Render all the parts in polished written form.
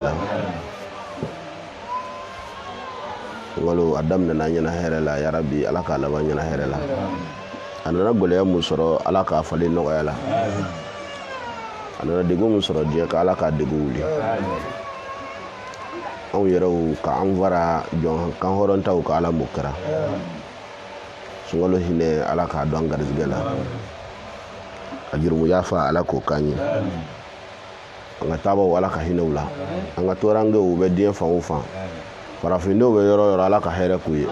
Walu adam na nyana herela ya rabbi alaka la nyana herela anana gole musoro alaka fali no yala anana digu musoro je ka alaka digu wuli aw yero ka anvara jon kan horon taw ka ala mukra sungalo hine alaka don garzigala ajiru yafa alako kanyi anga tabo alaka hinawla anga torange ube dien fa ufa farafino be yoro ala ka here kuye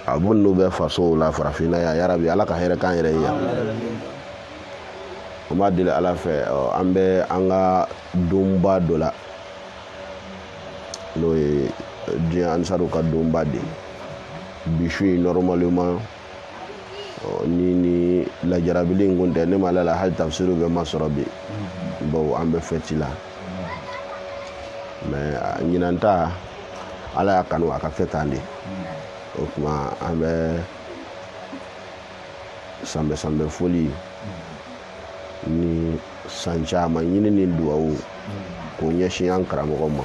abun no be faso la farafina ya rabbi ala ka here kan yere ya kuma dile ala fe ambe anga dumba dola no di ansaru ka dumba de bishui normalement ni la jarabili ngunde ne malala hal tafsiru be masrabi bo ambe fetila mais nyinanta ala ya kanu aka fetandi o kuma ambe sambe foli ni sancha ma nyini ni duwawu ko nyeshi yankara mo ma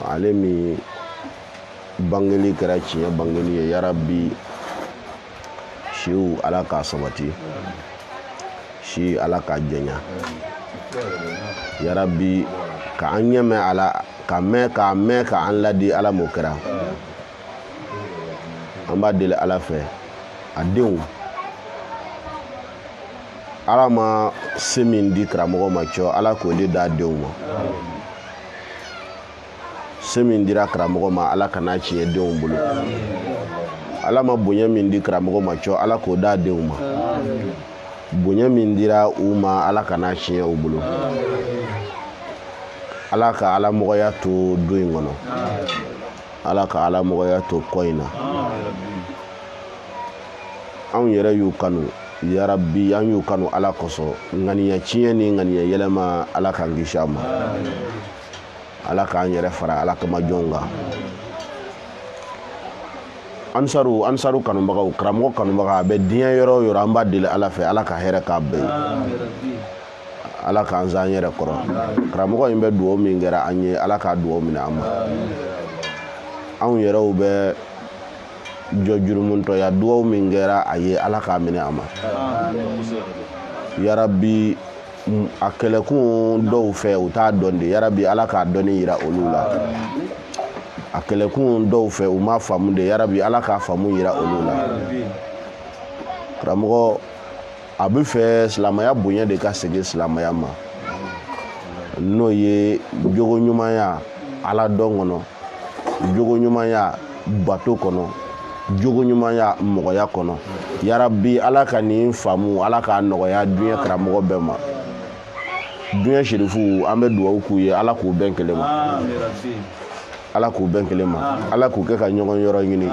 alemi bangeli karachi ya bangeli ya rabbi shiu ala ka sabati shi ala ka jenya ya rabbi ka anyame ala ka me ka an ladi ala mokra amba dele ala fe adew ala ma semin di kramo ma cho ala ko le da dew ma semin dira kramo ma ala kana chi dew bulu ala ma bunya min di kramo ma cho ala ko da dew ma bunya min dira uma ala kana chi bulu ala ka ala mogoya to doing ngono ala ka ala mogoya to koina an yere yu kanu ya rabbi an yu kanu ala koso ngani ya chieni ngani ya yelema ala ka ngishama ala ka an yere fara ala ka majonga ansaru kanu baga kramo kanu baga be diya yoro amba dile ala fe ala ka here ka be ala ka anzanyere koro kramo imbe duo mingera anye ala ka duo mina amma an yere ube jojurumunto ya duo mingera aye ala ka mina amma ya rabbi akele ku do fe uta donde ya rabbi ala ka doni yira olula akele ku do fe uma famunde ya rabbi ala ka famu yira olula kramo abu fe silamaya bonya de ka sege silamaya ma no ye jogo nyumaya ala dongono jogo nyumaya bato kono jogo nyumaya mogoya kono ya rabbi ala ka ni famu ala ka nogoya dunya kramo bema dunya shirifu ambe duwa ku ye ala ku benkelema ala ku benkelema ala ku ke ka nyogon yoro nyini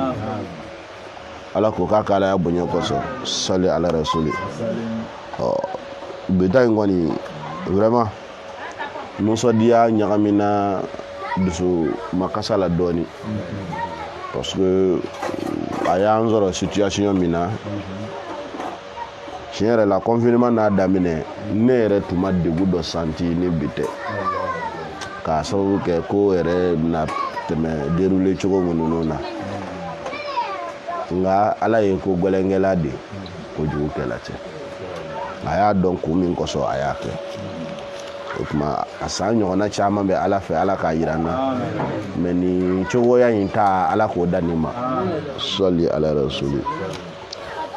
ala ko kala ya bonya koso salli ala rasuli beta ngoni vraiment no so dia nyagamina dusu makasala doni parce que aya nzoro situation mina chere la confinement na damine nere tuma de gudo santi ni bite ka so ke ko ere na teme dérouler chogo mununa nga ala ye ko golengela de ko jugu kelate aya don ko min ko so aya ke kuma asanyo na chama be ala fe ala ka yirana meni chogo ya yinta ala ko danima salli ala rasuli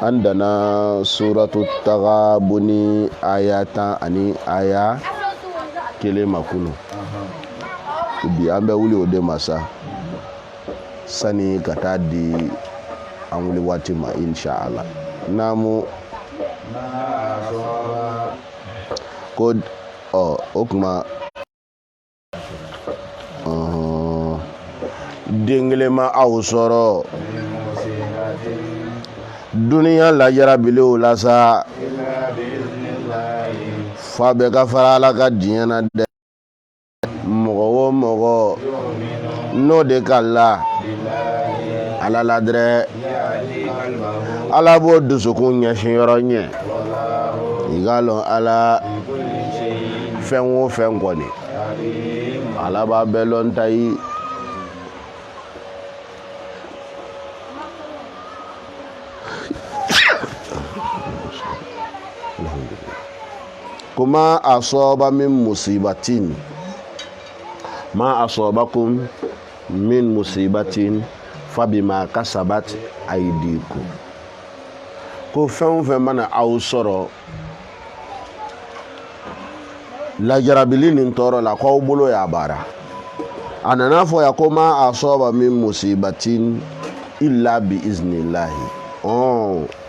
andana suratu taghabuni ayata ani aya kele makulu bi ambe wuli ode masa sani kata di an wuli wati ma insha Allah namu ko o kuma dengle ma awsoro duniya la jarabile wala sa fa be ka fara la ka diɲɛna dɛ mɔgɔ o mɔgɔ n'o de kala ala la dɛrɛ ala b'o dusukun ɲɛsin yɔrɔ ɲɛ i ka lɔn ala fɛn o fɛn kɔni ala b'a bɛɛ lɔn ta ye kuma asaba min musibatin ma asabakum min musibatin fabima kasabat aydikum ko fɛn o fɛn mana aw sɔrɔ lajarabili nin tɔɔrɔ la k'aw bolo y'a baara a nana fɔ ya ko ma asaba min musibatin illa bi iznillahi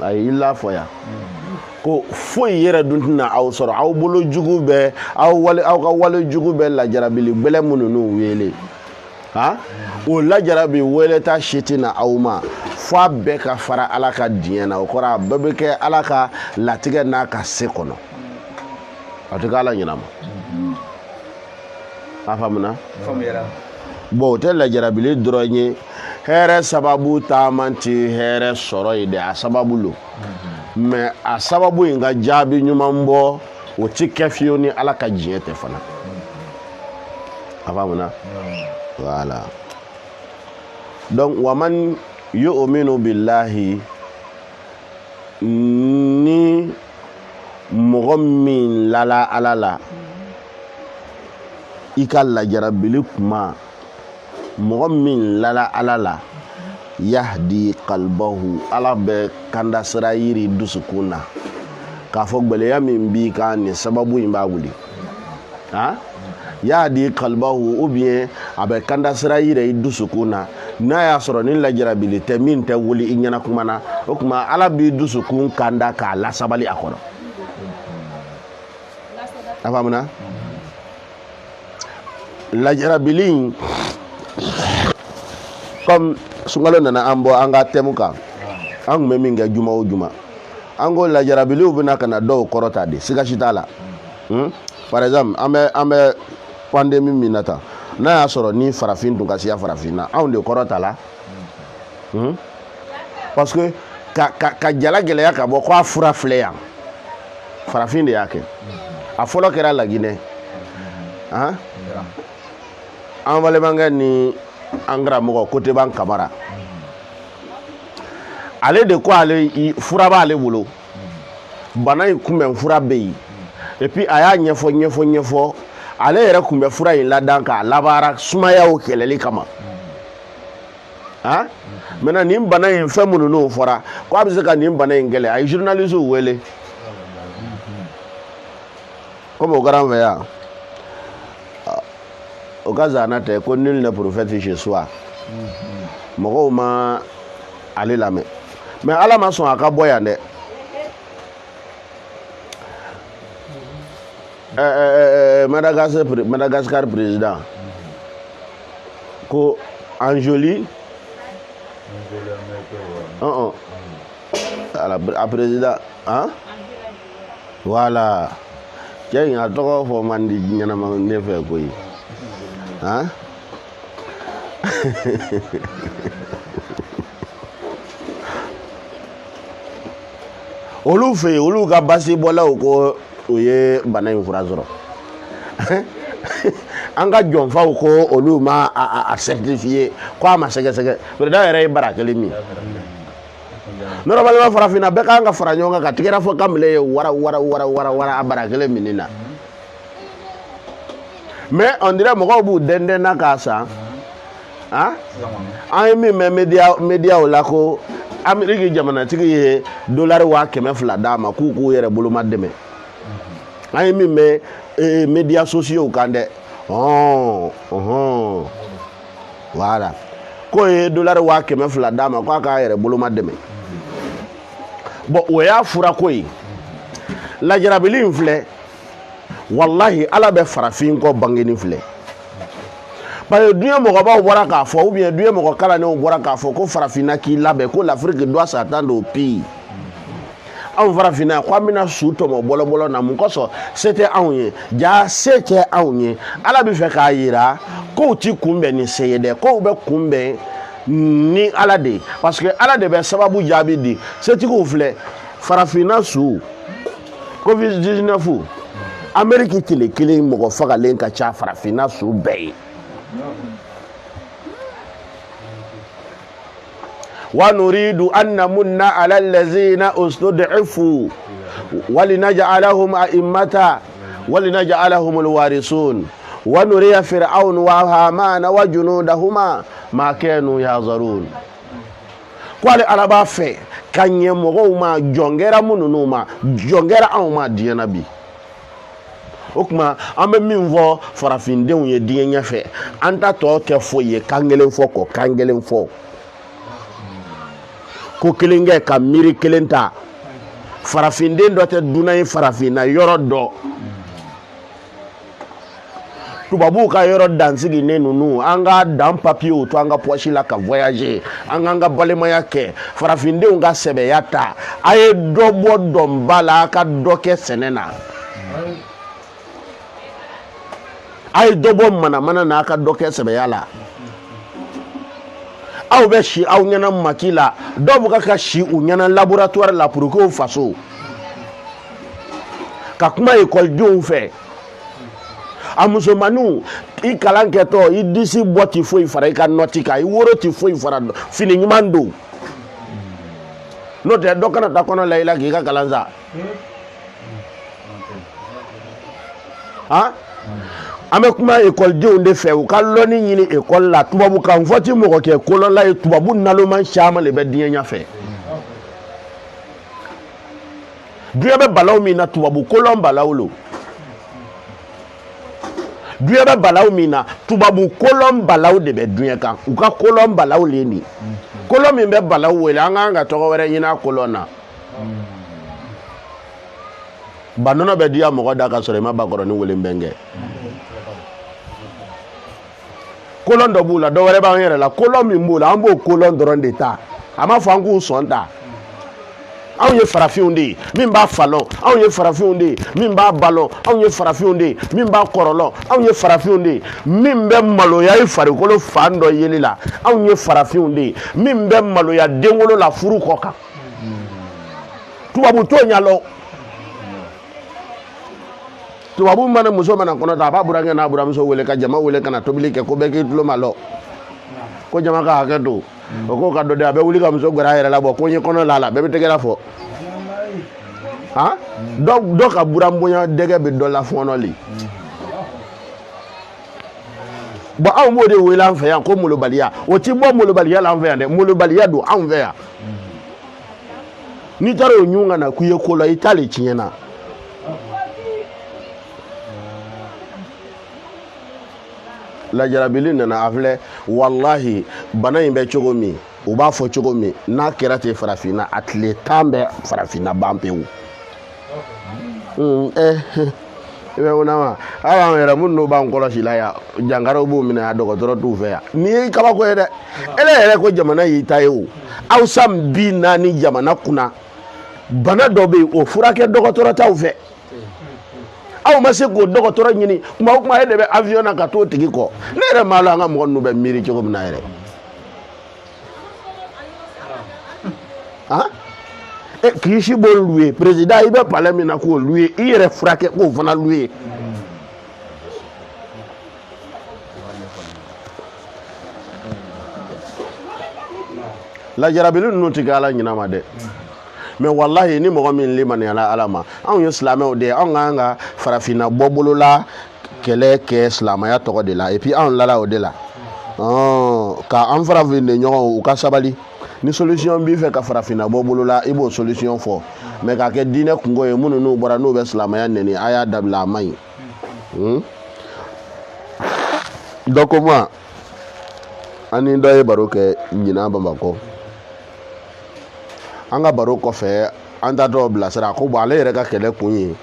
a ye illa fɔ ya ko foyi yɛrɛ dun tɛna aw sɔrɔ aw bolo jugu bɛ aw ka wale jugu bɛ lajarabili gbɛlɛ minnu n'u wele o lajarabi wele ta si tɛna aw ma f'a bɛɛ ka fara ala ka diɲɛ na o kɔrɔ a bɛɛ bɛ kɛ ala ka latigɛ n'a ka se kɔnɔ a tɛ kɛ ala ɲɛnama a faamuna bon o tɛ lajarabili dɔrɔn ye hɛrɛ sababu taama tɛ hɛrɛ sɔrɔ ye dɛ a sababu lo mais a sababu in ka jaabi ɲuman bɔ o tɛ kɛ fiyewu ni ala ka diɲɛ tɛ fana a faamuna voilà donc waman yu'minu billahi ni mɔgɔ min lala ala la i ka lajarabili kuma mɔgɔ min lala ala la yahdi qalbahu ala bɛ kanda sira yiri dusukun na k'a fɔ gbɛlɛya min b'i kan nin sababu in b'a wuli yahdi qalbahu ou bien a bɛ kanda sira yiri i dusukun na n'a y'a sɔrɔ ni lajarabili tɛ min tɛ wuli i ɲɛna kuma na o tuma ala b'i dusukun kanda k'a lasabali a kɔnɔ a faamuna lajarabili comme sunkalo nana an bɔ an ka thème kan an tun bɛ min kɛ juma o juma an ko lajarabiliw bɛna ka na dɔw kɔrɔta de siga si t'a la par exemple an bɛ pandémie min na tan n'a y'a sɔrɔ ni farafin tun ka siya farafin na anw de kɔrɔta la parce que ka jala gɛlɛya ka bɔ k'a fura filɛ yan farafin de y'a kɛ a fɔlɔ kɛra Laginɛ an balimakɛ ni an karamɔgɔ Koteban Kamara ale de ko ale fura b'ale bolo bana in kunbɛn fura bɛ yen et puis a y'a ɲɛfɔ ale yɛrɛ kun bɛ fura in ladan k'a labaara sumayaw kɛlɛli kama maintenant nin bana in fɛn minnu n'o fɔra ko a bɛ se ka nin bana in kɛlɛ a ye journalistes wele comme o kɛra an fɛ yan o ka zana tɛ ko nul n'est prophète chez soi mɔgɔw ma ale lamɛn mais ala ma sɔn a ka bɔ yan dɛ Madagascar président ko Anjoli a président voilà cɛ in a tɔgɔ fɔ man di ɲɛnama ne fɛ koyi olu fɛ yen olu ka basi bɔlaw ko o ye bana in fura sɔrɔ an ka jɔnfaw ko olu ma a certifié ko a ma sɛgɛsɛgɛ président yɛrɛ ye bara kelen min normalement farafinna bɛɛ kan ka fara ɲɔgɔn kan ka tigɛra fɔ kamile ye wara a bara kelen min na mais on dirait mɔgɔw b'u dɛndɛn na k'a san an ye min mɛn médiaw la ko Amérique jamanatigi ye dollar 200,000 d'a ma k'u yɛrɛ boloma dɛmɛ an ye min mɛn médias sociaux kan dɛ voilà ko ye dollar 200,000 d'a ma k'a k'a yɛrɛ boloma dɛmɛ bon o y'a fura ko ye lajarabili in filɛ wallahi ala bɛ farafin kɔ bangeni filɛ parce que duɲɛ mɔgɔbaw bɔra k'a fɔ ou bien duɲɛ mɔgɔ kalanenw bɔra k'a fɔ ko farafinna k'i labɛn ko l'Afrique doit s'attendre au pire anw farafinna ko an bɛna su tɔmɔ bɔlɔbɔlɔ na mun kosɔn se tɛ anw ye ja se tɛ anw ye ala bɛ fɛ k'a yira kow ti kunbɛn ni se ye dɛ kow bɛ kunbɛn ni ala de parce que ala de bɛ sababu jaabi di setigiw filɛ farafinna su Covid-19 Amérique tile kelen mɔgɔ fagalen ka ca farafinna su bɛɛ ye. Wa nuridu an namunna ala allazina ustud'ifu wa linaj'alahum a'immata wa linaj'alahum alwarisun wa nuriya fir'aun wa hamana wa junudahuma ma kanu yazarun. Kwale alaba fɛ ka ɲɛ mɔgɔw ma jɔnkɛra minnu ma jɔnkɛra anw ma diɲɛ bi. O kuma an bɛ min fɔ farafindenw ye diɲɛ ɲɛfɛ an ta tɔ tɛ foyi ye kan kelen fɔ kɔ kan kelen fɔ ko kelen kɛ ka miiri kelen ta farafinden dɔ tɛ dunan ye farafinna yɔrɔ dɔ tubabuw ka yɔrɔ dansigilen ninnu an ka dan papiyew to an ka poche la ka voyager an k'an ka balimaya kɛ farafindenw ka sɛbɛya ta a ye dɔ bɔ dɔnba la a ka dɔ kɛ sɛnɛ na a ye dɔ bɔ manamana na a ka dɔ kɛ sɛbɛya la aw bɛ si aw ɲɛna maki la dɔw bɛ ka si u ɲɛna laboratoire la pour que u faso ka kuma ekɔlidenw fɛ a musomaninw i kalan kɛtɔ i disi bɔ ti foyi fara i ka nɔti kan i woro ti foyi fara fini ɲuman don n'o tɛ dɔ kana taa kɔnɔ la i la k'i ka kalan sa han an bɛ kuma ekɔlidenw de fɛ u ka lɔnni ɲini ekɔli la tubabukan fɔ ti mɔgɔ kɛ kolonla ye tubabu naloman caman de bɛ diɲɛ ɲɛfɛ diɲɛ bɛ balaw min na tubabu kolon balaw lo diɲɛ bɛ balaw min na tubabu kolon balaw de bɛ diɲɛ kan u ka kolon balaw le ni kolon min bɛ balaw wele an kan ka tɔgɔ wɛrɛ ɲini a kolon na banɔnɔ bɛ diya mɔgɔ da ka sɔrɔ i ma bakɔrɔni wele n bɛnkɛ kolon dɔ b'u la dɔ wɛrɛ b'an yɛrɛ la kolon min b'u la an b'o kolon dɔrɔn de ta a ma fɔ an k'u sɔn ta anw ye farafinw de ye min b'a falɔn anw ye farafinw de ye min b'a balɔn anw ye farafinw de ye min b'a kɔrɔlɔn anw ye farafinw de ye min bɛ maloya i farikolo fan dɔ yeli la anw ye farafinw de ye min bɛ maloya denwolo la furu kɔ kan tubabu t'o ɲɛlɔ tubabu mana muso mana kɔnɔ ta a b'a burankɛ n'a buramuso wele ka jama wele ka na tobili kɛ ko bɛɛ k'i tulo ma lɔ ko jama ka hakɛ to o ko ka dɔ de a bɛ wuli ka muso gɛrɛ a yɛrɛ la bɔ ko n ye kɔnɔ la bɛɛ bɛ tɛgɛra fɔ han dɔ ka buranbonya dɛgɛ bɛ dɔ la fɔnɔli bon anw b'o de wele an fɛ yan ko molobaliya o ti bɔ molobaliya la an fɛ yan dɛ molobaliya don anw fɛ yan n'i taara o ɲun ka na k'i ye ko la i t'ale tiɲɛ na lajarabili nana a filɛ wallahi bana in bɛ cogo min u b'a fɔ cogo min n'a kɛra ten farafinna a tile 10 bɛ farafinna ban pewu i bɛ wuna ma aw an yɛrɛ minnu b'an kɔlɔsi la yan jankaraw b'u minɛ yan dɔgɔtɔrɔ t'u fɛ yan nin ye kabako ye dɛ ele yɛrɛ ko jamana y'i ta ye o aw san 40 jamana kunna bana dɔ bɛ yen o furakɛ dɔgɔtɔrɔ t'aw fɛ aw ma se k'o dɔgɔtɔrɔ ɲini kuma o kuma e de bɛ avion na ka t'o tigi kɔ ne yɛrɛ m'a la an ka mɔgɔ ninnu bɛ miiri cogo min na yɛrɛ han k'i si b'o louer président i bɛ palais min na k'o louer i yɛrɛ furakɛ k'o fana louer lajarabili ninnu tɛ kɛ ala ɲinama dɛ mais wallahi ni mɔgɔ min limaniyala ala ma anw ye silamɛw de ye anw k'an ka farafinna bɔbolo la kɛlɛ kɛ silamɛya tɔgɔ de la et puis anw lala o de la ka an farafin de ɲɔgɔn u ka sabali ni solution b'i fɛ ka farafinna bɔbolo la i b'o solution fɔ mais ka kɛ diinɛ kungo ye minnu n'u bɔra n'u bɛ silamɛya nɛni a y'a dabila a man ɲi dɔ ko ma an ni dɔ ye baro kɛ ɲinan Bamakɔ an ka baro kɔfɛ an ta dɔw bilasira ko bon ale yɛrɛ ka kɛlɛ kun ye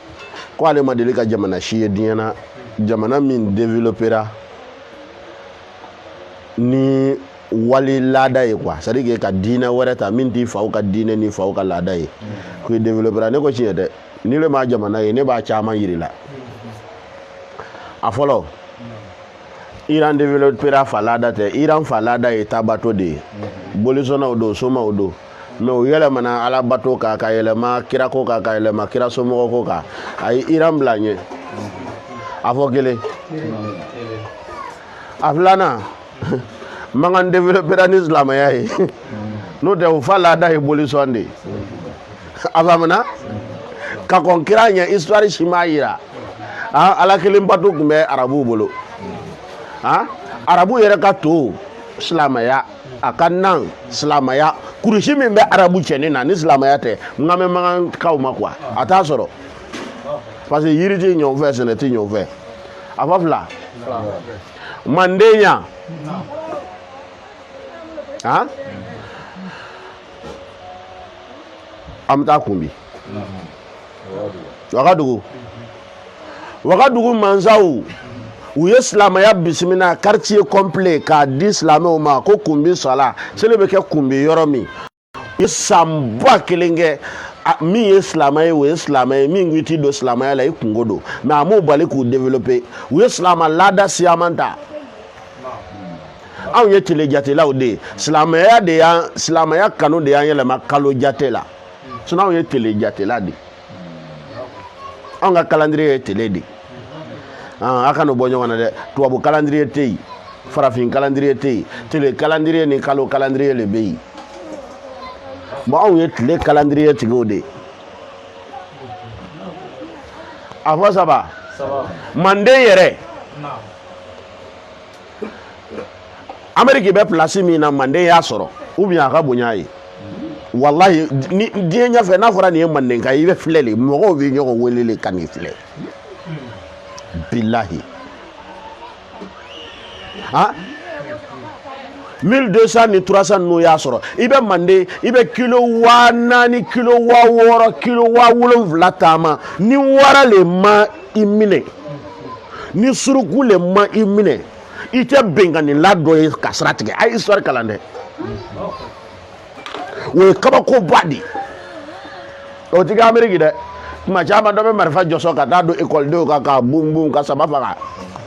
ko ale ma deli ka jamana si ye diɲɛ na jamana min développera ni wali laada ye quoi c'est à dire ka diinɛ wɛrɛ ta min t'i faw ka diinɛ ni faw ka laada ye ko développera ne ko tiɲɛ dɛ ni le ma jamana ye ne b'a caman yiri la a fɔlɔ Iran développera fa laada tɛ Iran fa laada ye tabato de ye bolisɔnnaw don somaw don mais o yɛlɛmana ala bato kan ka yɛlɛma kira ko kan ka yɛlɛma kira somɔgɔ ko kan a ye Iran bila ɲɛ a fɔ kelen a filanan mankan développera ni silamɛya ye n'o tɛ o fa laada ye bolisɔn de a faamuna ka kɔn kira ɲɛ histoire si m'a yira ala kelen bato tun bɛ arabuw bolo arabu yɛrɛ ka to silamɛya a ka nan silamɛya kurusi min bɛ arabu cɛnin na ni silamɛya tɛ n ka mɛn mankankaw ma quoi a t'a sɔrɔ parce que yiri tɛ ɲɔgɔn fɛ sɛnɛ tɛ ɲɔgɔn fɛ a fɔ fila manden yan an bɛ taa kunbi wagadugu mansaw u ye silamɛya bisimila quartier complet k'a di silamɛw ma ko kunbi sala seli bɛ kɛ kunbi yɔrɔ min u ye san ba kelen kɛ min ye silamɛ ye o ye silamɛ ye min ko i t'i don silamɛya la i kungo don mais a m'o bali k'u développer u ye silamɛ laada siyaman ta anw ye tile jatelaw de ye silamɛya kanu de y'an yɛlɛma kalo jate la sinon anw ye tele jatela de anw ka calendrier ye tele de a kana bɔ ɲɔgɔn na dɛ tubabu calendrier tɛ yen farafin calendrier tɛ yen tele calendrier ni kalo calendrier le bɛ yen bon anw ye tile calendrier tigiw de a fɔ saba manden yɛrɛ Amérique bɛ place min na manden y'a sɔrɔ ou bien a ka bonya ye wallahi ni diɲɛ ɲɛfɛ n'a fɔra nin ye mandenka i bɛ filɛ de mɔgɔw bɛ ɲɔgɔn wele ka nin filɛ billahi 1200 ni 300 n'o y'a sɔrɔ i bɛ manden i bɛ kilo 4000 kilo 6000 kilo 7000 taama ni wara le ma i minɛ ni suruku le ma i minɛ i tɛ bɛnkanila dɔ ye ka sira tigɛ a ye histoire kalan dɛ o ye kabakoba de o tɛ kɛ Amérique dɛ tuma caman dɔ bɛ marifa jɔsɔ ka taa don ekɔlidenw kan ka bunbun ka saba faga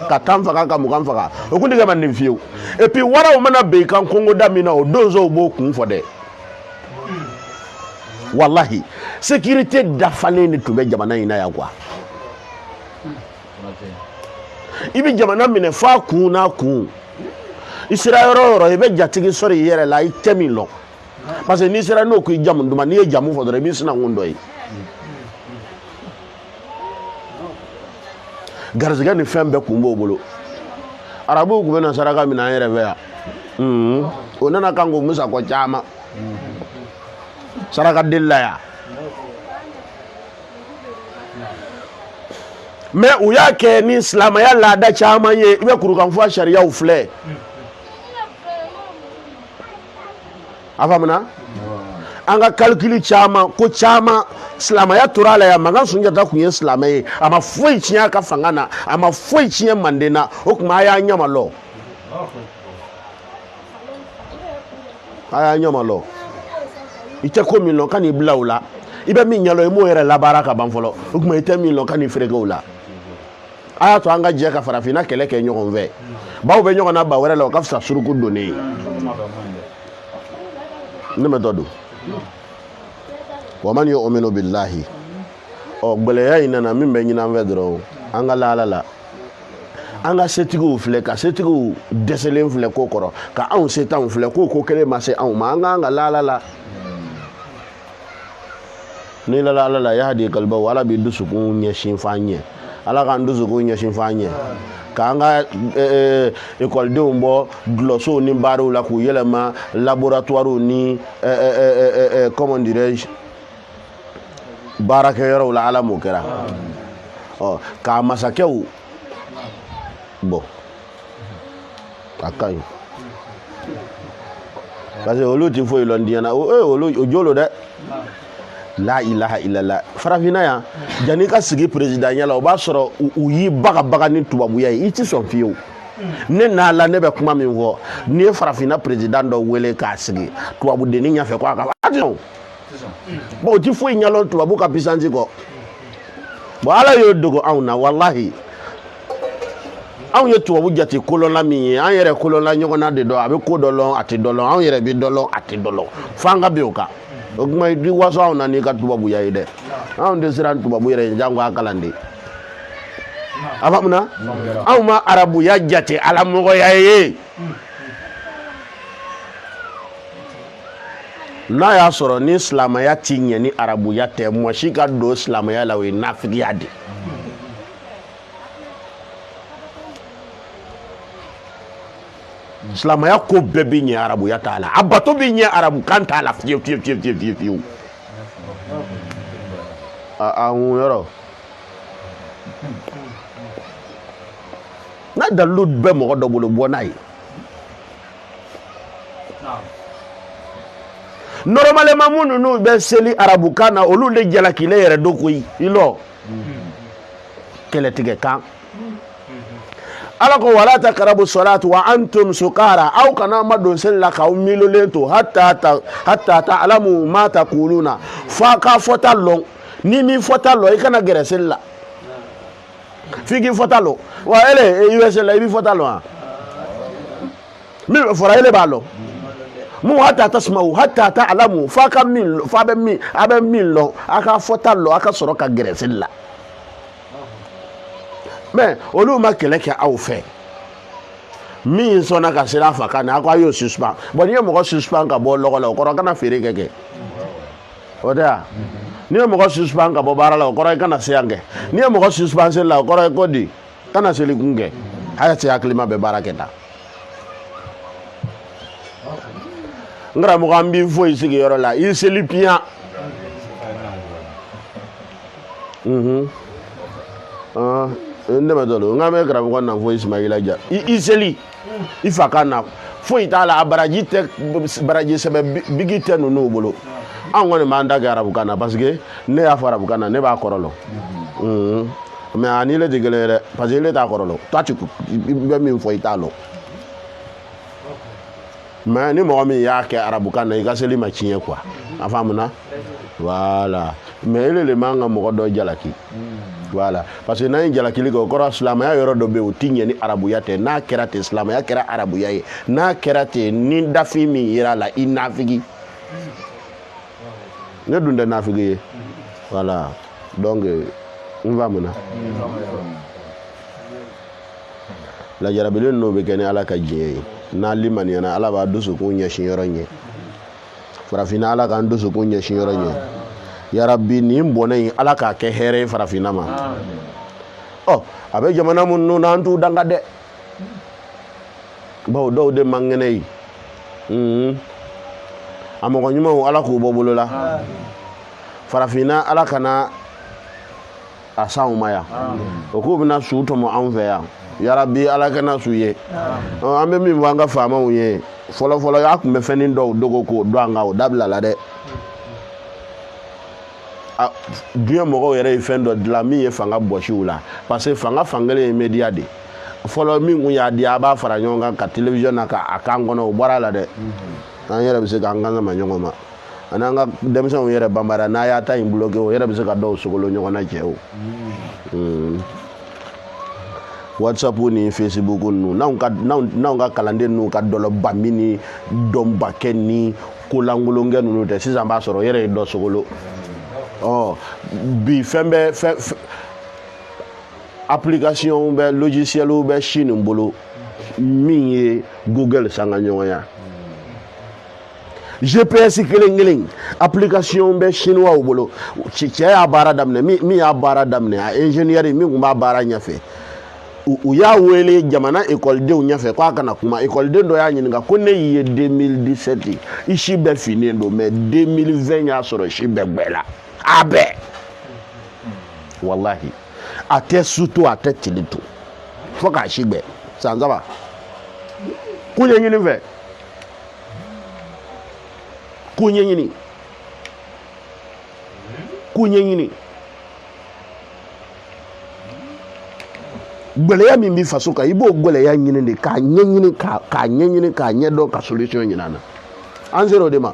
ka 10 faga ka 20 faga o kun tɛ kɛ manden fiyewu et puis waraw mana bɛn i kan Congo da min na o donsow b'o kun fɔ dɛ wallahi sécurité dafalen de tun bɛ jamana in na yan quoi i bɛ jamana minɛ f'a kun n'a kun i sera yɔrɔ o yɔrɔ i bɛ jatigi sɔrɔ i yɛrɛ la i tɛ min dɔn parce que n'i sera n'o ko i jamu duman n'i ye jamu fɔ dɔrɔn i b'i sinankun dɔ ye garizigɛ ni fɛn bɛɛ kun b'o bolo arabuw tun bɛ na saraka min na an yɛrɛ fɛ yan o nana kan k'o musakɔ caman saraka deli la yan mais u y'a kɛ ni silamɛya laada caman ye i bɛ kurukanfuga sariyaw filɛ a faamuna an ka calcul caman ko caman silamɛya tora a la yan Makan Sunjata tun ye silamɛ ye a ma foyi tiɲɛ a ka fanga na a ma foyi tiɲɛ Manden na o tuma a y'a ɲamalɔ i tɛ ko min lɔn ka n'i bila o la i bɛ min ɲɛlɔ i m'o yɛrɛ labaara ka ban fɔlɔ o tuma i tɛ min lɔn ka n'i fereke o la a y'a to an ka jɛ ka farafinna kɛlɛ kɛ ɲɔgɔn fɛ baw bɛ ɲɔgɔn na ba wɛrɛ la o ka fisa suruku donnen ye ne bɛ dɔ don wa man yu'minu billahi gbɛlɛya in nana min bɛ ɲini an fɛ dɔrɔn an ka laala la an ka setigiw filɛ ka setigiw dɛsɛlen filɛ ko kɔrɔ ka anw setanw filɛ ko kelen ma se anw ma an k'an ka laala la ni la ala la yahdi qalbahu ala bi dusukun ɲɛsin f'an ɲɛ ala k'an dusukun ɲɛsin f'an ɲɛ k'an ka ekɔlidenw bɔ dulɔsow ni baaraw la k'u yɛlɛma laboratoirew ni comment dirais-je baarakɛyɔrɔw la ala m'o kɛra k'a masakɛw bɔ a ka ɲi parce que olu tɛ foyi lɔn diɲɛ na olu o jolo dɛ la ilaha illallah farafinna yan janni ka sigi président ɲɛ la o b'a sɔrɔ u y'i bagabaga ni tubabuya ye i tɛ sɔn fiyewu ne n'a la ne bɛ kuma min fɔ n'i ye farafinna président dɔ wele k'a sigi tubabudenni ɲɛfɛ ko a ka bon o tɛ foyi ɲɛlɔn tubabu ka puissance kɔ bon ala y'o dogo anw na walahi anw ye tubabu jate kolonla min ye an yɛrɛ kolonla ɲɔgɔn na de dɔn a bɛ ko dɔ lɔn a tɛ dɔ lɔn anw yɛrɛ bɛ dɔ lɔn a tɛ dɔ lɔn f'an ka bɛn o kan o kuma i waso anw na n'i ka tubabuya ye dɛ anw tɛ siran tubabu yɛrɛ ye jango a kalan de afamuna awma arabu ya jate ala mogo yaye na ya soro ni islamaya tinye ni arabu ya te mo shi ka do islamaya la we nafiki ade islamaya ko bebe nye arabu ya taala abato bi nye arabu kan taala fiu yoro na dalud be mo do bolo bonay normalement munu no be seli arabu kana olu le jala ki le yere do koy ilo kele tige kan alako wala taqrabu salatu wa antum sukara aw kana madu sella ka umilo lento hatta ta'lamu ma taquluna fa ka fotalo ni mi fotalo ikana gere sella figi fotalo wa ele usla ibi fotalo ha mi fora ele balo mu hatta tasma'u hatta ta'lamu fa ka min fa be mi abe min lo aka fotalo aka soro ka gere sella mais olu ma kele ke aw fe min sona ka sira fa kana akwa yo suspend bon ni mo ko suspend ka bo logo la ko kana fere keke oda ni mo ko suspend ka bo bara la ko kana seange ni mo ko suspend se la ko di kana seli kunge haya ti aklima be baraketa ngara mo gambi fo isigi yoro la iseli pia ndema dolo ngame gra ko na fo Ismaila ja iseli ifakana fo itala abaraji te baraji sebe bigite no no bolo an woni manda ga arabu kana parce que ne ya fara bukana ne ba korolo mais ani le digele parce que le ta korolo toi tu be mi fo italo mais ni mo mi ya ke arabu kana igaseli machinye quoi afamuna voilà mais le manga mo do jalaki voilà parce que na njala kiliko ko islam ya yoro do be utinye ni arabu yate na kerate islam ya kera arabu yaye na kerate ni dafimi ira la inafigi ne dunde nafigi voilà donc on va mena la jarabele no be kene ala ka je na limani na ala ba dusu kunya shinyoro nye farafina ala kan dusu kunya shinyoro nye ya rabbi ni mbone ala ka ke here farafina ma oh abe jamana mun no nantu danga de baw do de mangene amoko nyuma ala ko bobolo la farafina ala kana asaw maya o ko bina suto mo anfe ya rabbi ala kana suye ambe mi wanga fama uye folo ya kumbe fenin do dogo ko do anga o dabla la de Dieu moko yere ifendo de la mi fanga boshi ula parce que fanga fangale media de follow mi nguya dia ba fara nyonga ka television naka akango no bora la de an yere bise ka nganga ma nyongo ma ananga demso yere bambara na ya ta imbloke o yere bise ka do sogolo nyongo na jewo WhatsApp ni Facebook nu na unga kalande nu ka dolo bamini domba kenni kulangulo ngenu nu te sisa ba soro yere do sogolo oh bi fembe application be logiciel ou be chine mbolo mi Google sanga nyoya GPS kelengeling application be chinois ou bolo ci ya bara damne mi ya bara damne a ingénierie mi ngumba bara nyafe u ya wele jamana école de nyafe kwa kana kuma école de ndo ya nyinga ko ne yi 2017 ishi be fini ndo mais 2020 ya soro ishi be gbela abe wallahi ate suto ate tilito foka shigbe sanzaba kunye nyini ve kunye nyini gbele ya mimbi fasuka ibo gbele ya nyini de ka nyenyini ka nyedo ka solution nyinana anzero de ma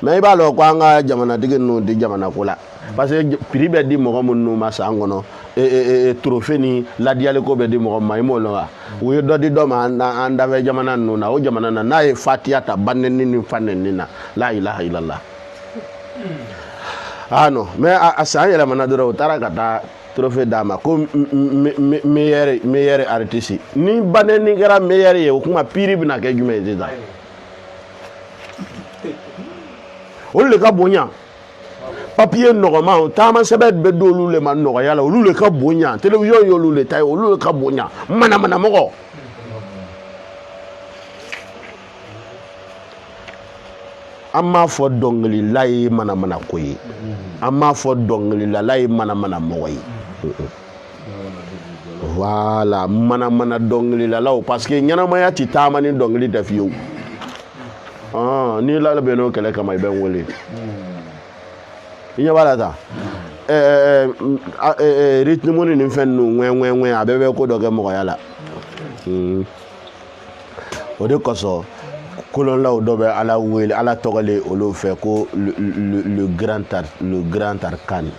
mais ba lo kwa nga jamana digen no di jamana kula parce que prix be di mo mo no ma sangono trophée ni la diale ko be di mo ma mo lo wa we do di do ma anda ve jamana no na o jamana na e fatia ta banen ni fanen ni na la ilaha illallah ah non mais asa yela mana do tara kata trophée dama ko meilleur artiste ni bané ni gara meilleur ye o kuma piri bina ke jume zeza o le ka bonya papier nogama tama sebet be dolu le man nogo yala olu le ka bonya télévision yo olu le tay olu le ka bonya mana mogo amma fo dongli lay mana koyi amma fo dongli lay mana mogoy voilà mana dongli law parce que nyanamaya ti tama ni dongli dafiyo ni la be no kele kama ben wole inya bala ta rythme mo ni fennu nwe abebe ko doge mogo yala o de koso kolon law dobe ala wele ala togale o lo fait ko le grand arcane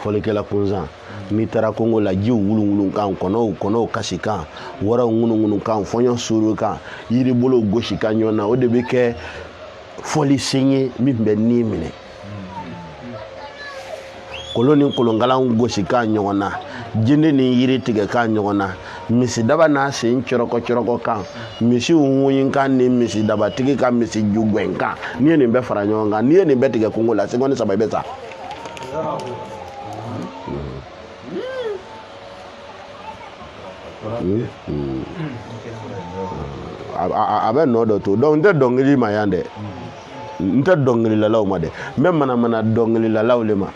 fole kela kunzan mi tara kongo la ji wulun kan kono kasika wara ngunu kan fonyo suru kan yiri bolo goshi kan yona o de be ke foli signé mi be ni mine koloni kolongala goshi kan nyona jinde ni yiri tige kan nyona misi daba na sin choroko kan misi unyin kan ni misi daba tige kan misi jugwen kan ni ni be fara nyonga ni ni be tige kongo la singoni sababeta abe no do to donc de dongli mayande nte dongli la law ma de même mana dongli la law le ma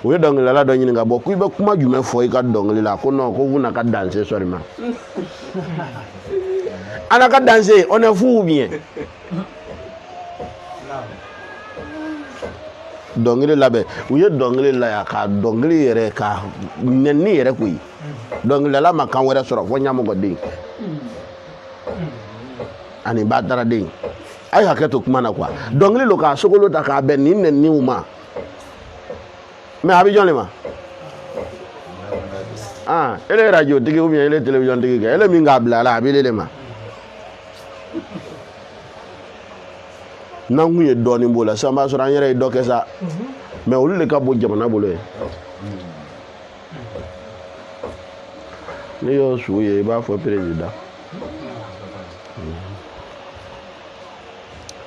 we dongli la do nyinga bo ku be kuma jume fo ka dongli la ko no ko vuna ka danser sorry ma ana ka danser on est fou bien dongli la be we dongli la ya ka dongli yere ka nenni yere kuyi donc la ma kan wera soro fo nyamo godin ani badara din ay haketo kuma na kwa donc le ka sokolo ta ka ben ni uma mais abi jonle ma ele radio tigi ou bien ele télévision tigi ele mi ngabla la abi le ma nanguye doni mbola sama sura yere do kesa mais olu le ka bo jamana bolo ni yo suye ba fo président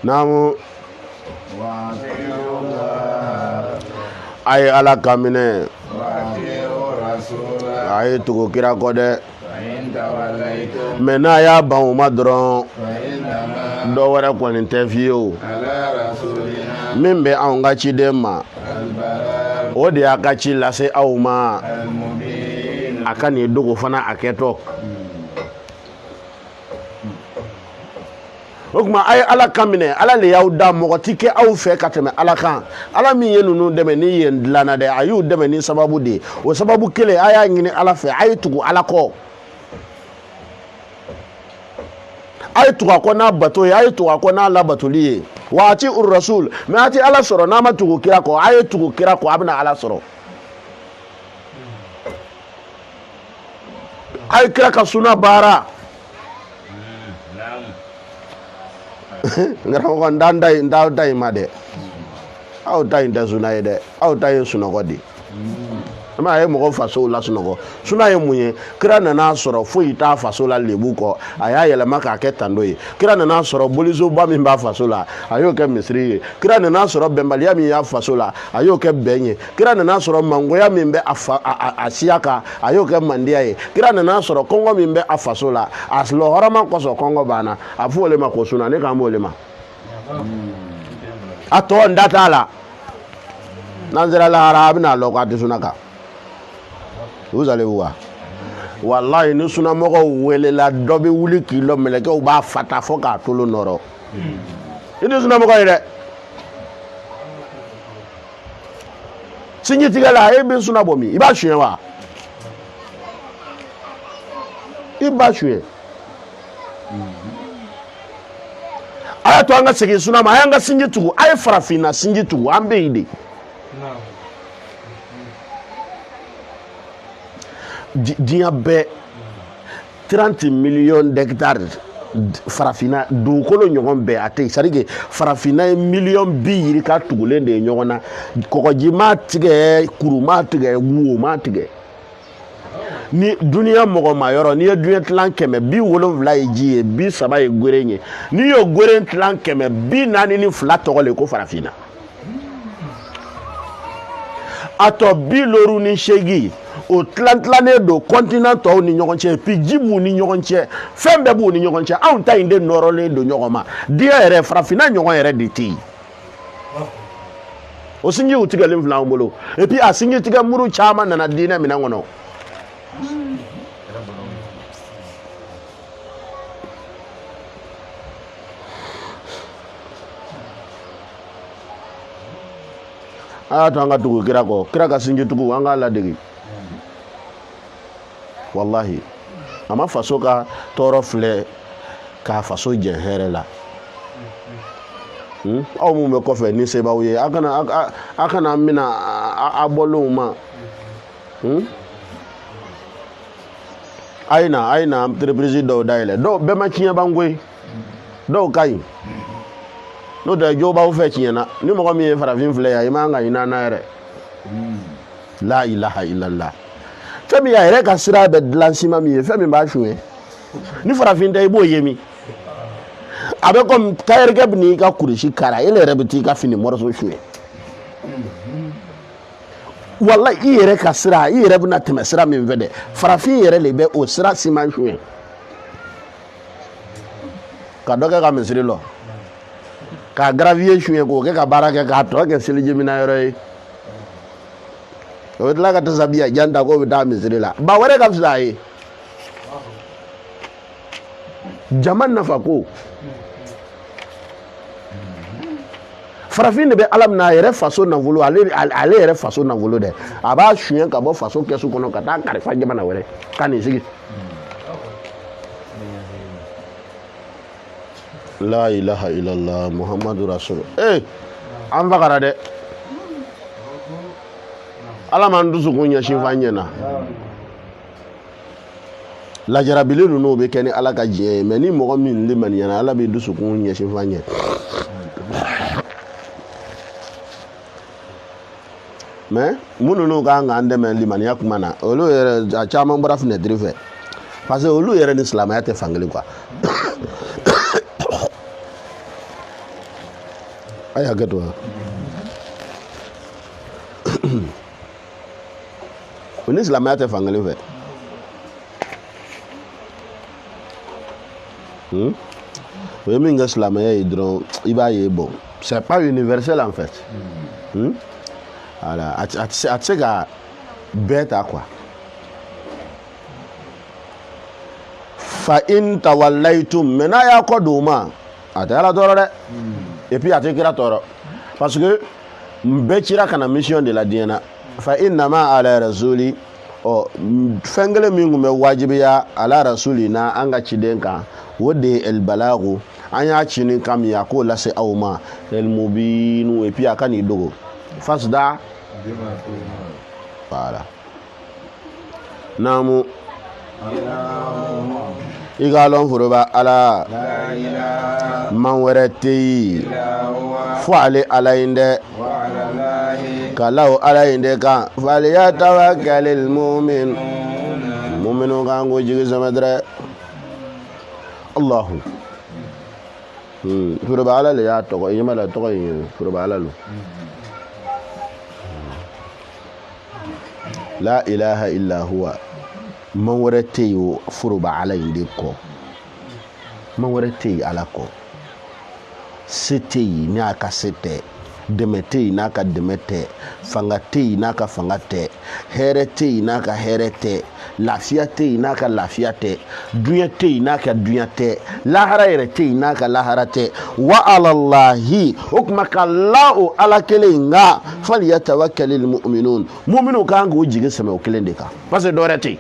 namu ay ala kamine ay tugo kira ko de mena ya ba o madron do wara ko interview min be an ga ci dem ma o de aka ci la se awma akani dogo fana aketo okuma ay ala kamine ala le yawda mo tike aw fe kateme ala kan ala mi yenunu deme ni yen lana de ayu deme ni sababu de o sababu kele aya ngini ala fe ay tugu ala ko ay tugu ko na bato ay tugu ko na la batuli waati ur rasul ma ati ala soro na ma tugu kira ko ay tugu kira ko abna ala soro ay kira ka suna bara ngara ko ndandai made aw tay nda suna yede aw tay suna godi ma ay mo faso la suna go suna ye munye kira na soro fo ita faso la lebu ko aya yele maka ke tandoyi kira na soro bolizo ba mi ba faso la ayo ke misri kira na soro bembalia mi ya faso la ayo ke benye kira na soro mango ya mi be asiaka ayo ke mandia ye kira na soro kongo mi be afaso la aslo horama ko so kongo bana afu le mako suna ne ka mo le ma ato ndata la nanzira la arabina lo ka sunaka vous allez voir wallahi ni suna mogo wele la dobe wuli kilo meleke u ba fata fo ka tolo noro ini suna mogo ire sinji tigala e bin suna bomi iba chuen wa iba chuen aya to anga segi suna ma anga sinji tugu ay farafina sinji tugu ambe ide dia be 30 millions d'hectares farafina dugukolo ɲɔgɔn bɛɛ a tɛ yen c'est à dire que farafina ye miliyɔn 20 yiri ka tugulen de ye ɲɔgɔn na kɔgɔji m'a tigɛ kuru m'a tigɛ wo m'a tigɛ ni duniya mɔgɔ ma yɔrɔ n'i ye duniya tilan 170 ye ji ye 30 ye geren ye n'i y'o geren tilan 142 tɔgɔ le ko farafina a tɔ 68 o tilanen don continent tɔw ni ɲɔgɔn cɛ puis ji b'u ni ɲɔgɔn cɛ fɛn bɛɛ b'u ni ɲɔgɔn cɛ anw ta in de nɔrɔlen don ɲɔgɔn ma diɲɛ yɛrɛ farafina ɲɔgɔn yɛrɛ de tɛ yen o sinjiw tigɛlen filɛ an bolo et puis a sinji tigɛ muru caman nana diinɛ minɛn kɔnɔ a y'a to an ka tugu kira kɔ kira ka sinji tugu an k'a ladege wallahi a ma faso ka tɔɔrɔ filɛ k'a faso jɛ hɛrɛ la aw mun bɛ kɔfɛ ni sebaw ye a kana mina a bɔlenw ma a ye na entreprise dɔw dayɛlɛ dɔw bɛɛ ma tiɲɛ ban koyi dɔw ka ɲi n'o tɛ jo b'aw fɛ tiɲɛ na ni mɔgɔ min ye farafin filɛ yan i man ka ɲin'a na yɛrɛ la ilaha illallah fɛn min y'a yɛrɛ ka sira bɛ dilan siman min ye fɛn min b'a suɲɛ ni farafin tɛ i b'o ye min a bɛ comme tayɛrikɛ bɛ n'i ka kurusi kara ele yɛrɛ bɛ t'i ka fini mɔrɔso suɲɛ wala i yɛrɛ ka sira i yɛrɛ bɛna tɛmɛ sira min fɛ dɛ farafin yɛrɛ de bɛ o sira siman suɲɛ ka dɔ kɛ ka misiri lɔ ka gravier suɲɛ k'o kɛ ka baara kɛ k'a tɔ kɛ seliji mina yɔrɔ ye o bɛ tila ka tasabiya janta k'o bɛ taa misiri la ba wɛrɛ ka fisa a ye jama nafa ko farafin de bɛ ala minɛ a yɛrɛ faso nafolo ale yɛrɛ faso nafolo dɛ a b'a suɲɛ ka bɔ faso kɛsu kɔnɔ ka taa kalifa jamana wɛrɛ ka nin sigi la ilaha illallah muhammadu rasul an fagara dɛ ala m'an dusukun ɲɛsin f'an ɲɛna lajarabili ninnu bɛ kɛ ni ala ka diɲɛ ye mais ni mɔgɔ min limaniyana ala bɛ dusukun ɲɛsin f'an ɲɛ mais minnu kan k'an dɛmɛ limaniya kuma na olu yɛrɛ a caman bɔra fenêtre fɛ parce que olu yɛrɛ ni silamɛya tɛ fankelen quoi a y'a kɛ to o ni silamɛya tɛ fankelen fɛ o ye min kɛ silamɛya ye dɔrɔn i b'a ye bon c'est pas universel en fait voilà a tɛ se ka bɛɛ ta quoi fa in tawallaytum mais n'a y'a kɔ don o ma a tɛ ala tɔɔrɔ dɛ et puis a tɛ kira tɔɔrɔ parce que bɛɛ cira ka na mission de la diɲɛ na fa innama ala rasuli fɛn kelen min tun bɛ wajibiya ala rasuli na an ka ciden kan o de ye el balagu an y'a ci ni kan min ye a k'o lase aw ma el mubinu et puis a ka n'i dogo fasda voilà naamu i k'a lɔn foroba ala man wɛrɛ tɛ yen fo ale ala in dɛ kalaw ala in de kan falyatawakkalil mu'min mu'minu kan ko jigi sama dɛrɛ allahu foroba ala le y'a tɔgɔ i ɲɛ la tɔgɔ in foroba ala lo la ilaha illa huwa man wɛrɛ tɛ yen o foroba ala in de kɔ man wɛrɛ tɛ yen ala kɔ se tɛ yen n'a ka se tɛ dɛmɛ tɛ yen n'a ka dɛmɛ tɛ fanga tɛ yen n'a ka fanga tɛ hɛrɛ tɛ yen n'a ka hɛrɛ tɛ lafiya tɛ yen n'a ka lafiya tɛ duɲɛ tɛ yen n'a ka duɲɛ tɛ lahara yɛrɛ tɛ yen n'a ka lahara tɛ wa alalahi o tuma ka la o ala kelen nka falyatawakkalil mu'minun mu'minu kan k'o jigi sɛmɛ o kelen de kan parce que dɔwɛrɛ tɛ yen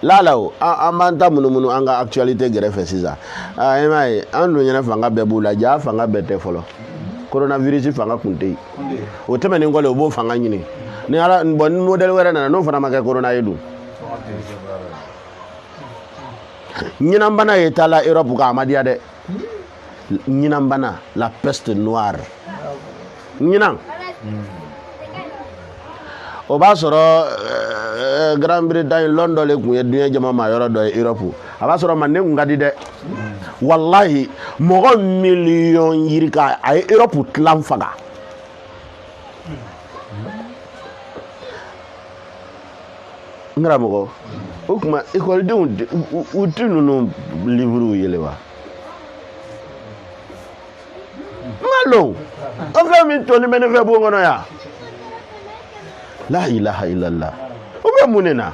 lalaw an b'an ta munumunu an ka actualité gɛrɛfɛ sisan i m'a ye an dun ɲɛna fanga bɛɛ b'u la ja fanga bɛɛ tɛ fɔlɔ coronavirus fanga kun tɛ yen o tɛmɛnen kɔfɛ o b'o fanga ɲini ni ala bon ni modèle wɛrɛ nana n'o fana ma kɛ corona ye dun Nyinambana est à la Europe Amadia de Nyinambana, la peste noire. Nyinang. O b'a sɔrɔ Grande-Bretagne London le kun ye duɲɛ jama ma yɔrɔ dɔ ye Europe a b'a sɔrɔ manden kun ka di dɛ wallahi mɔgɔ miliyɔn yirika a ye Europe tilan faga n karamɔgɔ o tuma ekɔlidenw u ti ninnu livre yɛlɛ wa n ma lɔn o fɛn min tɔni bɛ ne fɛ bon kɔnɔ yan la ilaha illallah o bɛ mun de na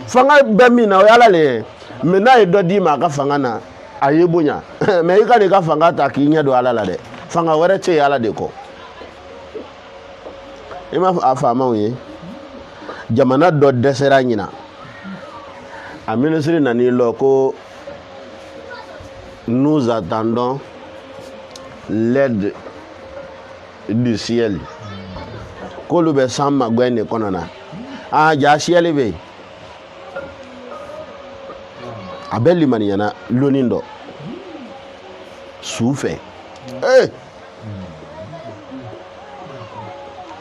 fanga bɛ min na o y'ala le ye mais n'a ye dɔ d'i ma a ka fanga na a ye bonya mais i ka de ka fanga ta k'i ɲɛ don ala la dɛ fanga wɛrɛ tɛ yen ala de kɔ i ma a faamaw ye jamana dɔ dɛsɛra ɲina a ministre nan'i lɔ ko nous attendons l'aide du ciel k'olu bɛ san magɛn de kɔnɔ na ja ciel bɛ yen a bɛ limaniyana loni dɔ su fɛ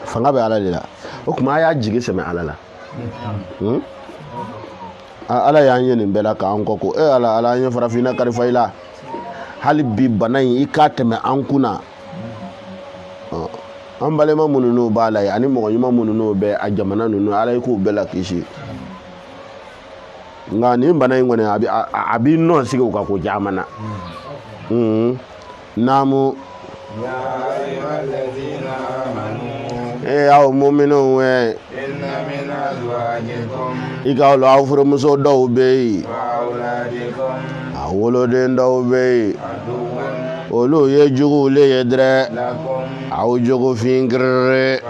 fanga bɛ ala de la o tuma a y'a jigi sɛmɛ ala la ala y'an ye nin bɛɛ la k'an kɔ ko ala an ye farafinna kalifa i la hali bi bana in i k'a tɛmɛ an kunna an balima minnu n'o b'a la ye ani mɔgɔ ɲuman minnu n'o bɛ a jamana ninnu ala ye k'u bɛɛ la kisi nka nin bana in kɔni a b'i nɔ sigi u ka ko caman na naamu aw muminun i ka olu aw furumuso dɔw bɛ yen a woloden dɔw bɛ yen olu ye juguw le ye dɛrɛ aw jogofin gɛrɛrɛ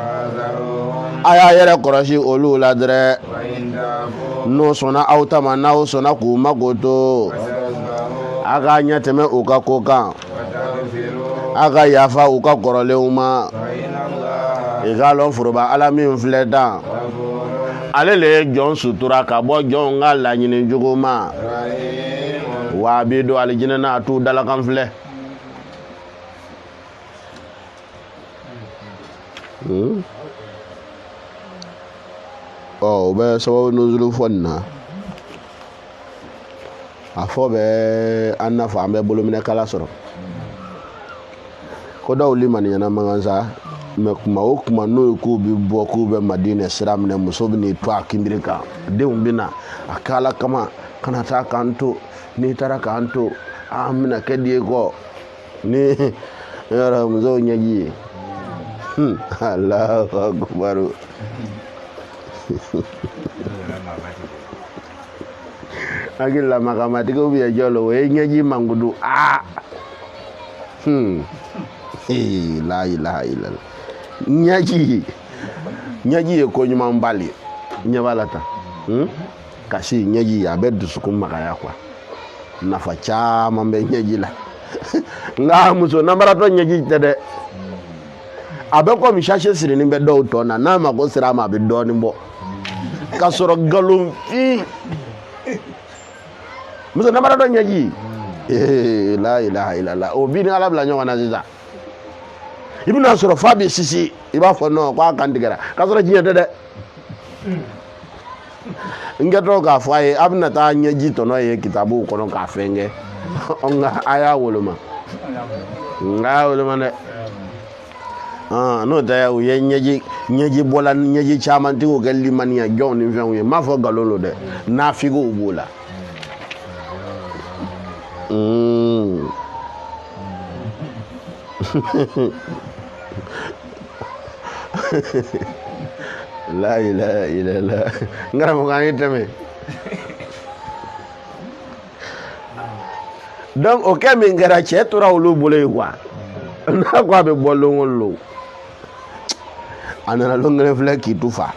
a y'a yɛrɛ kɔlɔsi olu la dɛrɛ n'o sɔnna aw ta ma n'aw sɔnna k'u mago to a ka ɲɛ tɛmɛ u ka ko kan a ka yafa u ka kɔrɔlenw ma i k'a lɔn foroba ala min filɛ dan ale le ye jɔn sutura ka bɔ jɔnw ka laɲini jugu ma wa a b'i don alijinɛ na a t'u dalakan filɛ o bɛ sababu nuzulu fɔ nin na a fɔ bɛ an n'a fɔ an bɛ bolominɛkala sɔrɔ ko dɔw limaniyana mankan sa mais kuma o kuma n'o ye k'u bɛ bɔ k'u bɛ Madinɛ sira minɛ muso bɛ n'i to a kinbiri kan denw bɛ na a kɛ Ala kama kana taa k'an to n'i taara k'an to an bɛna kɛ di ye kɔ ni yɔrɔ musow ɲɛji ye Allahu akbar hakilila makamatigiw bɛ jɔlɔ o ye ɲɛji mankudu la ilaha illallah ɲɛji ye ko ɲuman bali ɲɛ b'a la tan kasi ɲɛji a bɛ dusukun magaya quoi nafa caman bɛ ɲɛji la nka muso namaratɔ ɲɛji tɛ dɛ a bɛ komi sachet sirinin bɛ dɔw tɔ na n'a ma ko sira ma a bɛ dɔɔnin bɔ ka sɔrɔ nkalonfin muso namaratɔ ɲɛji la ilaha illallah o bi ni ala bila ɲɔgɔn na sisan i bɛna sɔrɔ fa bɛ sisi i b'a fɔ non k'a kan tigɛra k'a sɔrɔ diɲɛ tɛ dɛ n kɛtɔ k'a fɔ a ye a bɛna taa ɲɛji tɔnɔ ye kitabuw kɔnɔ k'a fɛn kɛ nka a y'a woloma dɛ n'o tɛ u ye ɲɛji bɔla ɲɛji caman tigiw kɛ limaniya jɔnw ni fɛnw ye n m'a fɔ nkalon don dɛ nafigiw b'o la la ilaha illallah n karamɔgɔ an ye tɛmɛ donc o kɛ min kɛra cɛ tora olu bolo ye quoi n'a ko a bɛ bɔ lon o lon a nana lon kelen filɛ k'i tu fa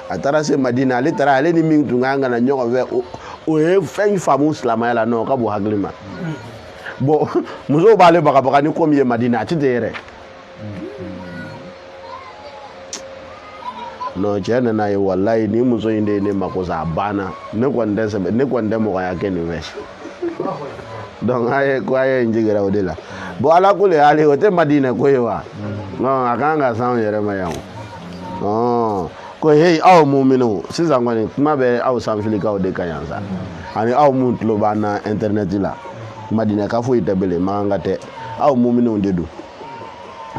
a taara se Madina ale ni min tun kan ka na ɲɔgɔn fɛ o ye fɛn faamu silamɛya la non o ka bon hakili ma bon musow b'ale bagabaga ni ko min ye Madina a tɛ ten yɛrɛ no cɛ nana ye wallahi ni muso in de ne mako sa a banna ne kɔni tɛ mɔgɔya kɛ nin fɛ donc a ye n jigira o de la bon ala kule hali o tɛ Madinɛ ko ye wa non a kan ka s'anw yɛrɛ ma yan ko hey aw mu'minu sisan kɔni kuma bɛ aw sanfilikaw de kan yan sa ani aw mun tulo b'an na internet la Madinɛ ka foyi tɛ bele mankan tɛ aw mu'minu de don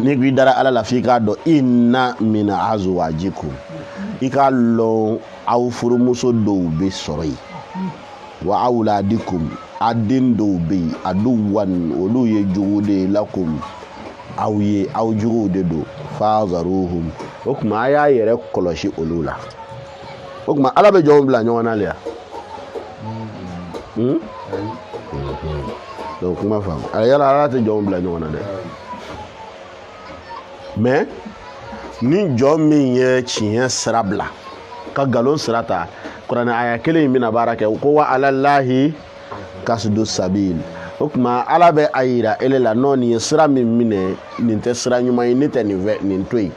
ni k'i dara ala la f'i k'a dɔn inna min azwajikum i k'a lɔn aw furumuso dɔw bɛ sɔrɔ yen wa awladikum a den dɔw bɛ yen a duwan olu ye jugu de ye lakum aw ye aw juguw de don fazaruhum o tuma a y'a yɛrɛ kɔlɔsi olu la o tuma ala bɛ jɔnw bila ɲɔgɔn na le ya donc kuma faamu yala ala tɛ jɔnw bila ɲɔgɔn na dɛ mais ni jɔn min ye tiɲɛ sira bila ka galon sira ta kuranɛ aya kelen in bɛna baara kɛ ko wa alalahi kasdu sabil o tuma ala bɛ a yira ele la nɔ nin ye sira min minɛ nin tɛ sira ɲuman ye ne tɛ nin fɛ nin to yen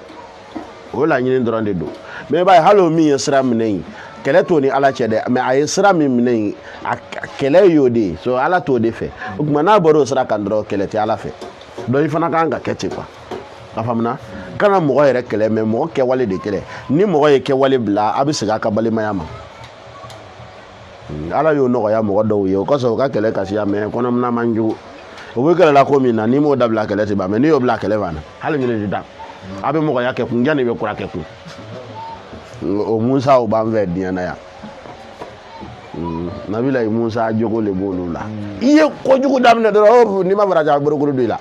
o laɲini dɔrɔn de don mais i b'a ye hali o min ye sira minɛ yen kɛlɛ t'o ni ala cɛ dɛ mais a ye sira min minɛ yen a kɛlɛ y'o de ye so ala t'o de fɛ o tuma n'a bɔra o sira kan dɔrɔn kɛlɛ tɛ ala fɛ donc i fana kan ka kɛ ten quoi a faamuna kana mɔgɔ yɛrɛ kɛlɛ mais mɔgɔ kɛwale de kɛlɛ ni mɔgɔ ye kɛwale bila a bɛ segin a ka balimaya ma ala y'o nɔgɔya mɔgɔ dɔw ye o kɔsɔn u ka kɛlɛ kasiya mais kɔnɔmina man jugu o bɛ kɛlɛ la ko min na n'i m'o dabila kɛlɛ tɛ ban mais n'i y'o bila kɛlɛ banna hali ɲinɛ tɛ taa a bɛ mɔgɔya kɛ kun janni bɛ kura kɛ kun o Musa o b'an fɛ diɲɛ na yan Nabilayi Musa jogo le b'olu la i ye kojugu daminɛ dɔrɔn n'i ma faraja a bɔrɔkolo don i la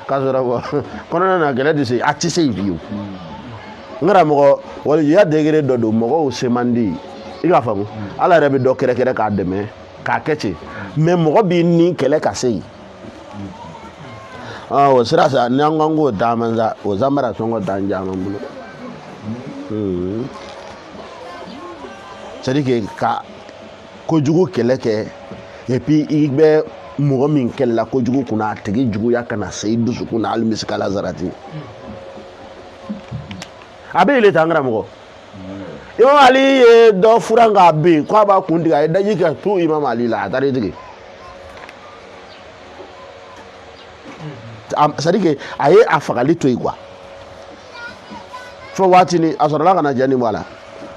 k'a sɔrɔ kɔnɔna na kɛlɛ tɛ se a tɛ se yen fiyewu n karamɔgɔ walijuya degré dɔ don mɔgɔw se man di i k'a faamu ala yɛrɛ bɛ dɔ kɛrɛkɛrɛ k'a dɛmɛ k'a kɛ ten mais mɔgɔ b'i ni kɛlɛ ka se yen o sira sa n'an ko k'o taama sa o zanbara sɔngɔ t'an caman bolo c'est à dire que ka kojugu kɛlɛ kɛ et puis i bɛ mɔgɔ min kɛlɛla kojugu kunna a tigi juguya kana se i dusukun na hali misikala zarati a bɛ yɛlɛ tan karamɔgɔ Imam Ali ye dɔ furan k'a ben k'a b'a kun tigɛ a ye daji kɛ tu Imam Ali la a taara i tigɛ c'est à dire que a ye a fagali to yen quoi fo waati ni a sɔrɔla ka na jɛni bɔ a la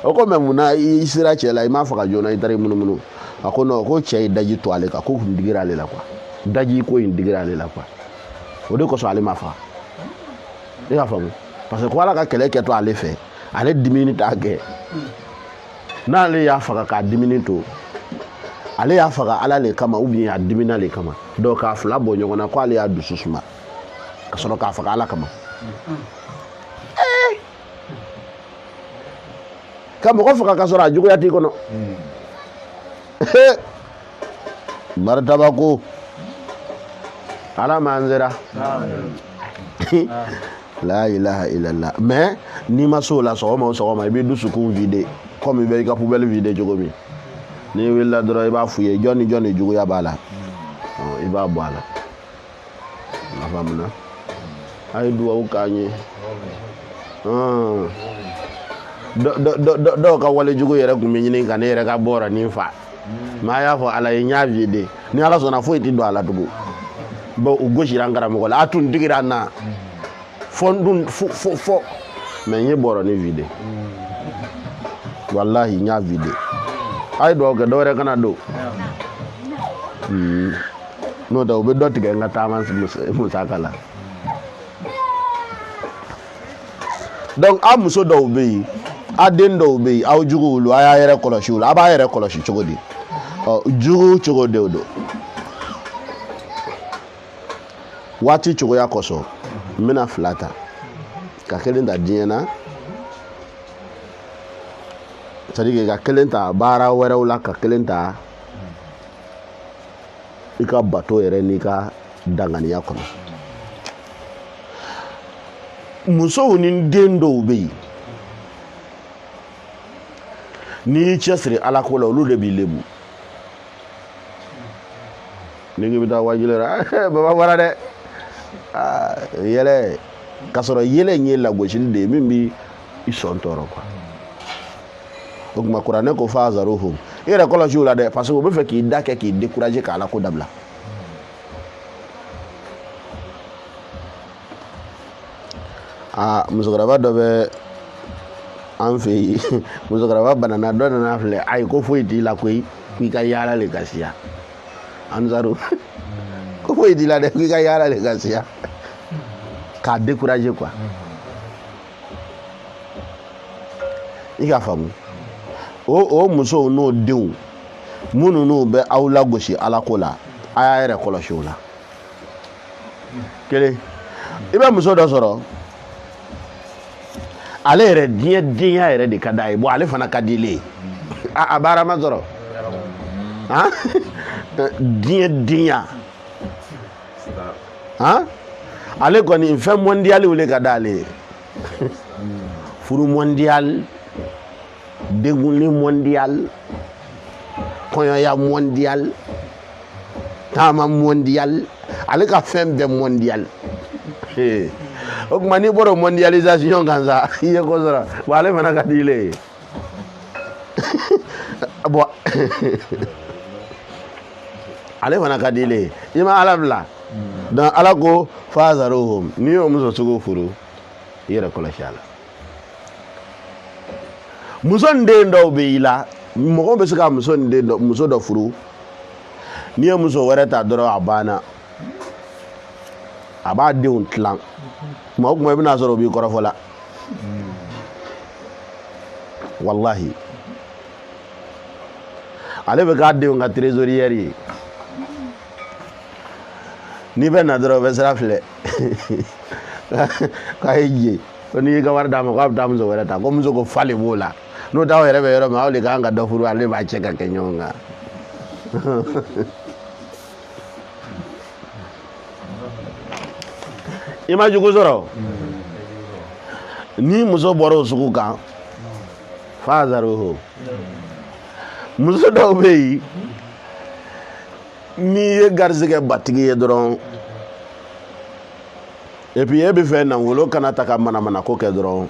o ko mɛ mun na i sera cɛ la i m'a faga joona i taara i munumunu a ko non ko cɛ ye daji to ale kan ko kun digira ale la quoi daji ko in digira ale la quoi o de kosɔn ale ma faga i y'a faamu parce que ko ala ka kɛlɛ kɛ to ale fɛ ale dimini t'a kɛ n'ale y'a faga k'a dimini to ale y'a faga ala le kama ou bien a dimina le kama donc k'a fila bɔ ɲɔgɔn na ko ale y'a dusu suma ka sɔrɔ k'a faga ala kama ka mɔgɔ faga ka sɔrɔ a juguya t'i kɔnɔ maritaba ko ala m'an sera la ilaha illallah mais n'i ma s'o la sɔgɔma o sɔgɔma i bɛ dusukun vide comme i bɛ i ka poubelle vide cogo min n'i wulila dɔrɔn i b'a f'u ye jɔn ni jɔn de juguya b'a la i b'a bɔ a la a faamuna a ye duwawu k'an ye dɔw ka wale jugu yɛrɛ kun bɛ ɲini ka ne yɛrɛ ka bɔra nin fa mais a y'a fɔ ala ye n y'a vide ni ala sɔnna foyi tɛ don a la tugun bon u gosira n karamɔgɔ la a tun digira n na fɔ mais n ye bɔra ni vide wallahi n y'a vide a ye duwawu kɛ dɔw yɛrɛ kana don n'o tɛ u bɛ dɔ tigɛ n ka taama musaka la donc a muso dɔw bɛ yen a den dɔw bɛ yen aw jugu olu a y'a yɛrɛ kɔlɔsi olu a b'a yɛrɛ kɔlɔsi cogo di jugu cogo de don waati cogoya kosɔn n bɛna fila ta ka kelen ta diɲɛ na c'est à dire ka kelen ta baara wɛrɛw la ka kelen ta i ka bato yɛrɛ n'i ka danganiya kɔnɔ musow ni den dɔw bɛ yen n'i y'i cɛsiri ala ko la olu de b'i lebu n'i k'i bɛ taa wajibi la baba bɔra dɛ yɛlɛ k'a sɔrɔ yɛlɛ in ye lagosili de ye min b'i sɔn tɔɔrɔ quoi o kuma kuranɛ ko fazaruhum i yɛrɛ kɔlɔsi o la dɛ parce que o bɛ fɛ k'i da kɛ k'i décourager k'ala ko dabila musokɔrɔba dɔ bɛ an fɛ yen musokɔrɔba banana dɔ nana filɛ ayi ko foyi t'i la koyi k'i ka yaala le ka siya Ansaru ko foyi t'i la dɛ k'i ka yaala le ka siya k'a décourager quoi i k'a faamu o musow n'o denw minnu n'u bɛ aw lagosi ala ko la a y'a yɛrɛ kɔlɔsi o la kelen i bɛ muso dɔ sɔrɔ ale yɛrɛ diɲɛ denya yɛrɛ de ka d'a ye bon ale fana ka di le ye a baara ma sɔrɔ diɲɛ denya ale kɔni fɛn mondial le ka d'ale ye furu mondial dengunli mondial kɔɲɔya mondial taama mondial ale ka fɛn bɛɛ mondial o kuma n'i bɔra mondialisation kan sa i ye ko sɔrɔ bon ale fana ka di le ye bon ale fana ka di le ye i ma ala bila donc ala ko fazaruhum n'i y'o muso sugu furu i yɛrɛ kɔlɔsi a la muso den dɔw bɛ i la mɔgɔ bɛ se ka muso dɔ furu n'i ye muso wɛrɛ ta dɔrɔn a banna a b'a denw tilan tuma o tuma i bɛna sɔrɔ o b'i kɔrɔfɔ la wallahi ale bɛ k'a denw ka trésorière ye n'i bɛ na dɔrɔn o bɛ sira filɛ k'a ye je ko n'i y'i ka wari d'a ma k'a bɛ taa muso wɛrɛ ta ko muso ko fa de b'o la n'o t'aw yɛrɛ bɛ yɔrɔ min aw de kan ka dɔ furu ale b'a cɛ ka kɛ ɲɔgɔn kan i ma jugu sɔrɔ ni muso bɔra o sugu kan fazaruhum muso dɔw bɛ yen n'i ye garizɛgɛ batigi ye dɔrɔn et puis e bɛ fɛ nafolo kana ta ka manamana ko kɛ dɔrɔn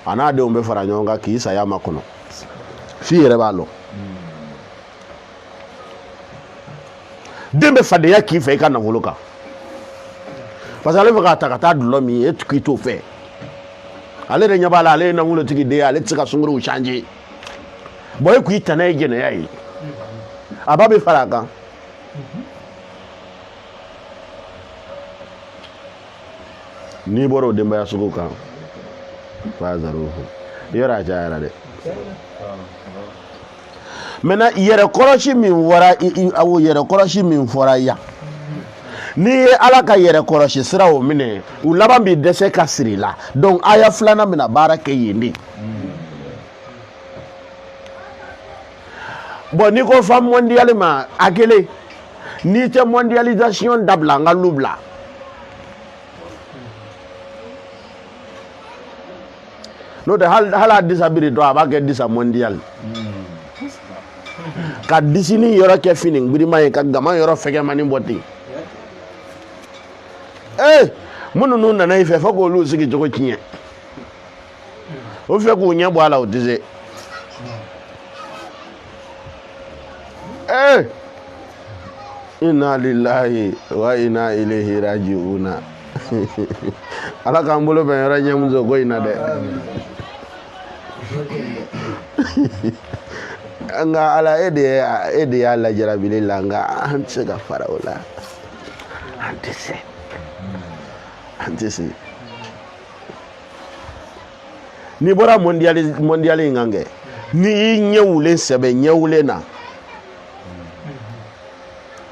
a n'a denw bɛ fara ɲɔgɔn kan k'i saya ma kɔnɔ f'i yɛrɛ b'a lɔ den bɛ fadenya k'i fɛ i ka nafolo kan parce que ale fɛ k'a ta ka taa dulɔ min e k'i t'o fɛ ale de ɲɛ b'a la ale ye nafolotigi den ye ale tɛ se ka sunkuruw changer bon e k'i tana ye jɛnɛya ye a ba bɛ fara a kan n'i bɔra o denbaya sugu kan fazaruhum yɔrɔ a cayara dɛ maintenant yɛrɛ kɔlɔsi min fɔra yan n'i ye ala ka yɛrɛ kɔlɔsi sira o minɛ u laban bɛ dɛsɛ ka siri la donc aya filanan bɛna baara kɛ yen de bon n'i ko femme mondiale ma a kelen n'i tɛ mondialisation dabila n ka lu bila n'o tɛ hali a disa biri dɔn a b'a kɛ disa mondial ka disini yɔrɔ kɛ fini gbirima ye ka gama yɔrɔ fɛgɛmani bɔ ten minnu n'u nana i fɛ fo k'olu sigi cogo tiɲɛ o fɛ k'u ɲɛ bɔ a la o tɛ se inna lillahi wa inna ilayhi raji'una ala k'an bolo bɛn yɔrɔ ɲɛ muso ko in na dɛ nka ala e de y'a lajarabili la nka an tɛ se ka fara o la an tɛ se n'i bɔra mondial in kan kɛ n'i y'i ɲɛwulen sɛbɛ ɲɛwulen na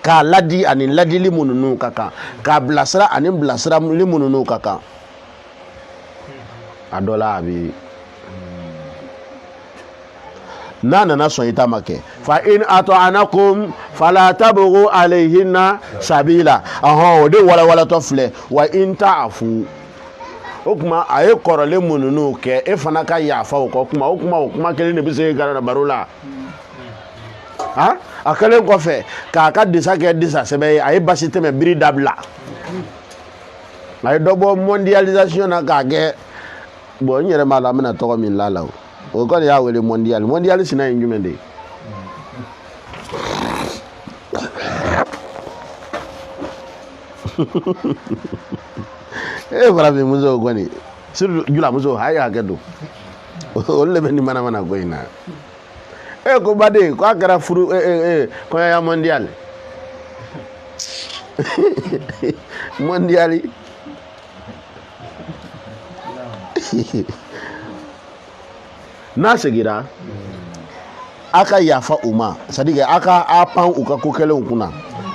k'a ladi ani ladili minnu n'u ka kan k'a bilasira ani bilasirali minnu n'u ka kan a dɔ la a bɛ n'a nana sɔn i ta ma kɛ fa in ata'anakum fala tabghu alayhinna sabila o de walawalatɔ filɛ wa in ta'fu o kuma a ye kɔrɔlen minnu n'u kɛ e fana ka yafa o kɔ kuma o kuma kelen de bɛ se ka baro la a kɛlen kɔfɛ k'a ka disa kɛ disa sɛbɛn ye a ye basi tɛmɛ biri dabila a ye dɔ bɔ mondialisation na k'a kɛ bon n yɛrɛ m'a la n bɛna tɔgɔ min la o o ko ya wele mondial sina injume de fara be muso ko ni sur jula muso haya gado o le ben mana ko ina ko bade ko agara furu ko ya mondial mondiali na segira aka yafa uma sadiga aka apan uka kokele kuna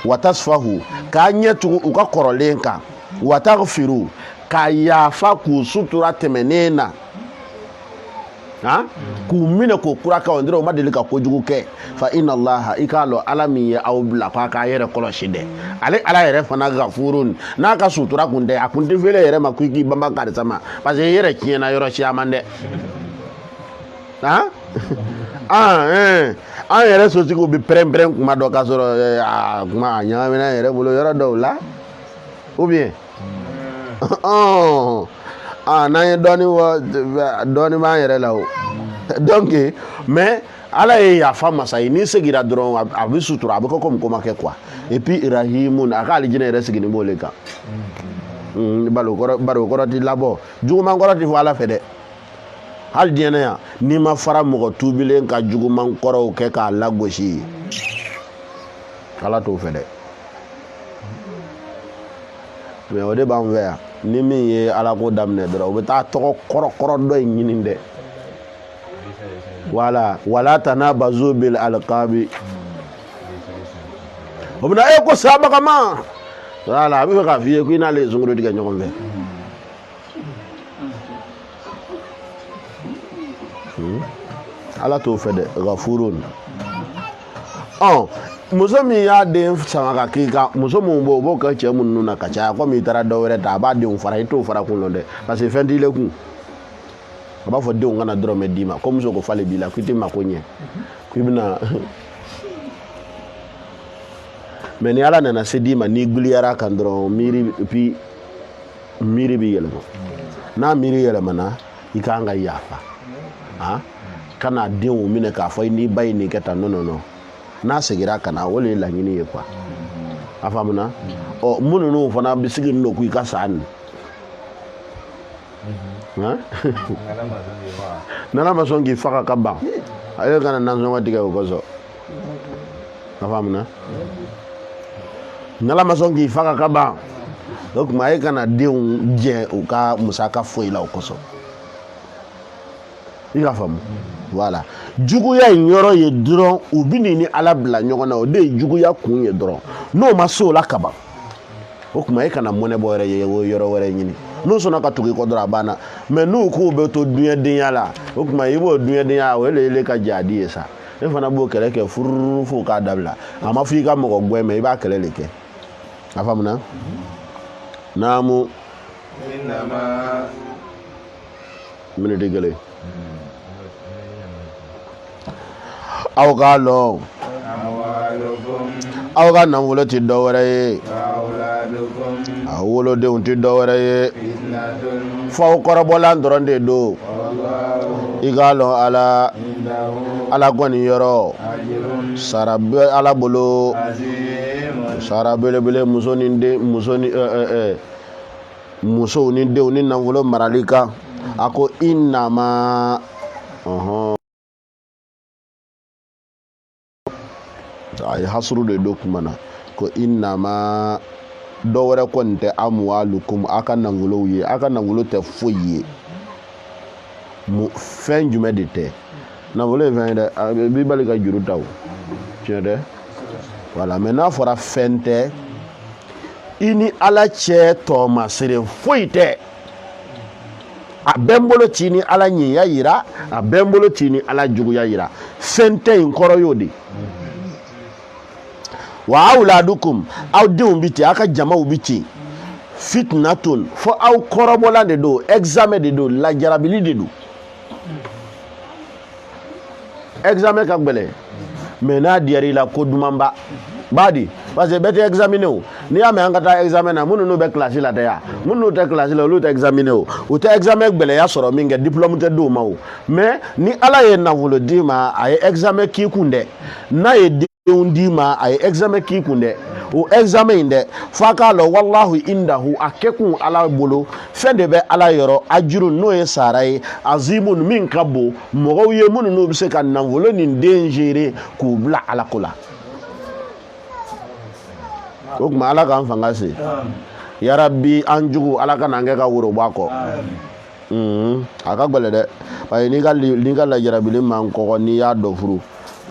watasfahu ka nyetu uka korolenka wataghfiru ka yafa ku sutura temenena ha ku mina ko kuraka ondiro madelika ko juguke fa inna allaha ikalo alami ya awbla ka yere koloshide ala yere fana gafurun na ka sutura kunde akunde vele yere makuiki bamba ka sama parce que yere kiena yoro chiamande ha yere so sigo bi prem kuma do ka soro kuma nya mena yere bulo yoro do la ou bien na ye doni ma yere la o donc mais ala ye yafa masa ni segira dron abi sutura abi ko comme comment quoi et puis rahimun aka alijina yere sigini boleka baro koro ti labo juguma koro ti wala fede hal diena ya ni ma fara mo tubilen ka juguma koro ke ka lagoshi kala to fede mais o de ban ver ni min ye ala ko damne dara o be ta to koro do nyininde wala tanabazu bil alqabi obna ko saba kama wala bi ka fiye ko ina le zunguro diga nyoko be ala to fede ghafurun muso min y'a den sama ka k'i ka muso mun b'o ka cɛ mun na ka caya ko mi taara dɔ wɛrɛ ta a b'a denw fara i t'o fara kun lɔ dɛ parce que fɛn t'i le kun a b'a fɔ denw kana dɔrɔmɛ d'i ma ko muso ko fale b'i la k'i tɛ mako ɲɛ k'i bɛna mais ni ala nana se d'i ma n'i giliyara kan dɔrɔn miiri b'i yɛlɛma n'a miiri yɛlɛmana i kan ka yafa kana denw minɛ k'a fɔ n'i ba ye nin kɛ tan non n'a segira kana wale laɲini ye quoi a faamuna minnu n'u fana bɛ sigi n'o k'i ka sa ni n'ala ma sɔn k'i faga ka ban ale kana nansɔngɔ tigɛ o kosɔn a faamuna n'ala ma sɔn k'i faga ka ban o tuma e kana denw jɛ u ka musaka foyi la o kosɔn i ka faamu voilà juguya in yɔrɔ ye dɔrɔn u bi ni ala bila ɲɔgɔn na o de ye juguya kun ye dɔrɔn n'o ma se o la kaban o tuma e kana mɔnɛ bɔ yɛrɛ ye o yɔrɔ wɛrɛ ɲini n'u sɔnna ka tugu i kɔ dɔrɔn a banna mais n'u k'u bɛ to duɲɛdenya la o tuma i b'o duɲɛdenya o ye ka jadi ye sa e fana b'o kɛlɛ kɛ fururu fo k'a dabila a ma fɔ i ka mɔgɔ gɛn mais i b'a kɛlɛ de kɛ a faamuna naamu minute kelen aw k'a lɔn aw ka nafolo tɛ dɔ wɛrɛ ye aw wolodenw tɛ dɔ wɛrɛ ye fo aw kɔrɔbɔlan dɔrɔn de don i k'a lɔn ala kɔni yɔrɔ sara bɛ ala bolo sara belebele musow ni denw ni nafolo marali kan a ko i nama a ye hasuru de do kuma na ko innama dɔ wɛrɛ kɔni tɛ amwalukum a ka nafolow ye a ka nafolo tɛ foyi ye fɛn jumɛn de tɛ nafolo ye fɛn ye dɛ a b'i bali ka juru ta o tiɲɛ tɛ voilà mais n'a fɔra fɛn tɛ i ni ala cɛ tɔɔmasere foyi tɛ a bɛ n bolo ci ni ala ɲinya yira a bɛ n bolo ci ni ala juguya yira fɛn tɛ in kɔrɔ y'o de wa awladukum aw denw bi ten aw ka jamaw bi ten fitnatun fo aw kɔrɔbɔla de don examen de don lajarabili de don examen ka gɛlɛn mais n'a diyara i la ko dumanba badi parce que bɛɛ tɛ examiner o n'i y'a mɛn an ka taa examen na minnu n'u bɛ classe la tɛ yan minnu n'u tɛ classe la olu tɛ examiner o u tɛ examen gɛlɛya sɔrɔ min kɛ diplôme tɛ d'u ma o mais ni Ala ye nafolo d'i ma a ye examen k'i kun dɛ n'a ye denw d'i ma a ye examen k'i kun dɛ o examen in dɛ f'a k'a lɔ wallahu indahu a kɛ kun Ala bolo fɛn de bɛ Ala yɔrɔ ajuru n'o ye sara ye azimun min ka bon mɔgɔw ye minnu n'u bɛ se ka nafolo nin den gérer k'u bila Ala ko la o tuma Ala k'an fanga se yarabi an jugu Ala ka n'an kɛ ka woro bɔ a kɔ a ka gɛlɛn dɛ parce que n'i ka lajarabilen man kɔgɔ n'i y'a dɔ furu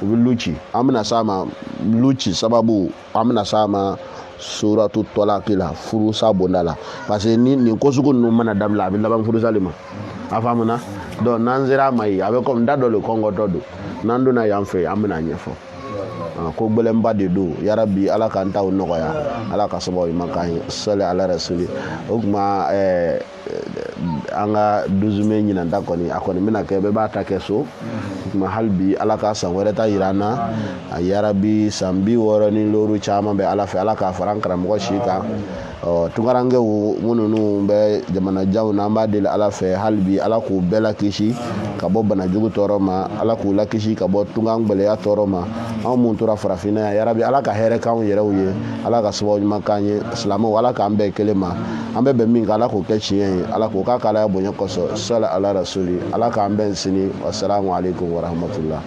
u bɛ luci an bɛna s'a ma luci sababu an bɛna s'a ma suratu tɔlaki la furusa bonda la parce que nin ko sugu ninnu mana dabila a bɛ laban furusali ma a faamuna donc n'an sera a ma yen a bɛ comme da dɔ le kɔngɔtɔ don n'an donna yan fɛ an bɛna ɲɛfɔ ko gɛlɛnba de don yarabi Ala k'an taw nɔgɔya Ala ka sababu ɲuman k'an ye sɔli ala rasuli o tuma an ka 12 mai ɲinanta kɔni a kɔni bɛna kɛ bɛɛ b'a ta kɛ so o tuma hali bi Ala ka san wɛrɛ ta yira an na a yarabi san 60 ni looru caman bɛ Ala fɛ Ala k'a fara an karamɔgɔ si kan tunkarankew minnu bɛ jamanajanw na an b'a deli Ala fɛ hali bi Ala k'u bɛɛ lakisi ka bɔ banajugu tɔɔrɔ ma Ala k'u lakisi ka bɔ tunkan gbɛlɛya tɔɔrɔ ma anw mun tora farafinna yan yarabi Ala ka hɛrɛ k'anw yɛrɛw ye Ala ka sababu ɲuman k'an ye silamɛw Ala k'an bɛɛ kelen ma an bɛ bɛn min kan Ala k'o kɛ tiɲɛ ye Ala k'o k'a k'Ala bonya kosɔn sɔli ala rasuli Ala k'an bɛn sini wassalamu alaikum warahmatullah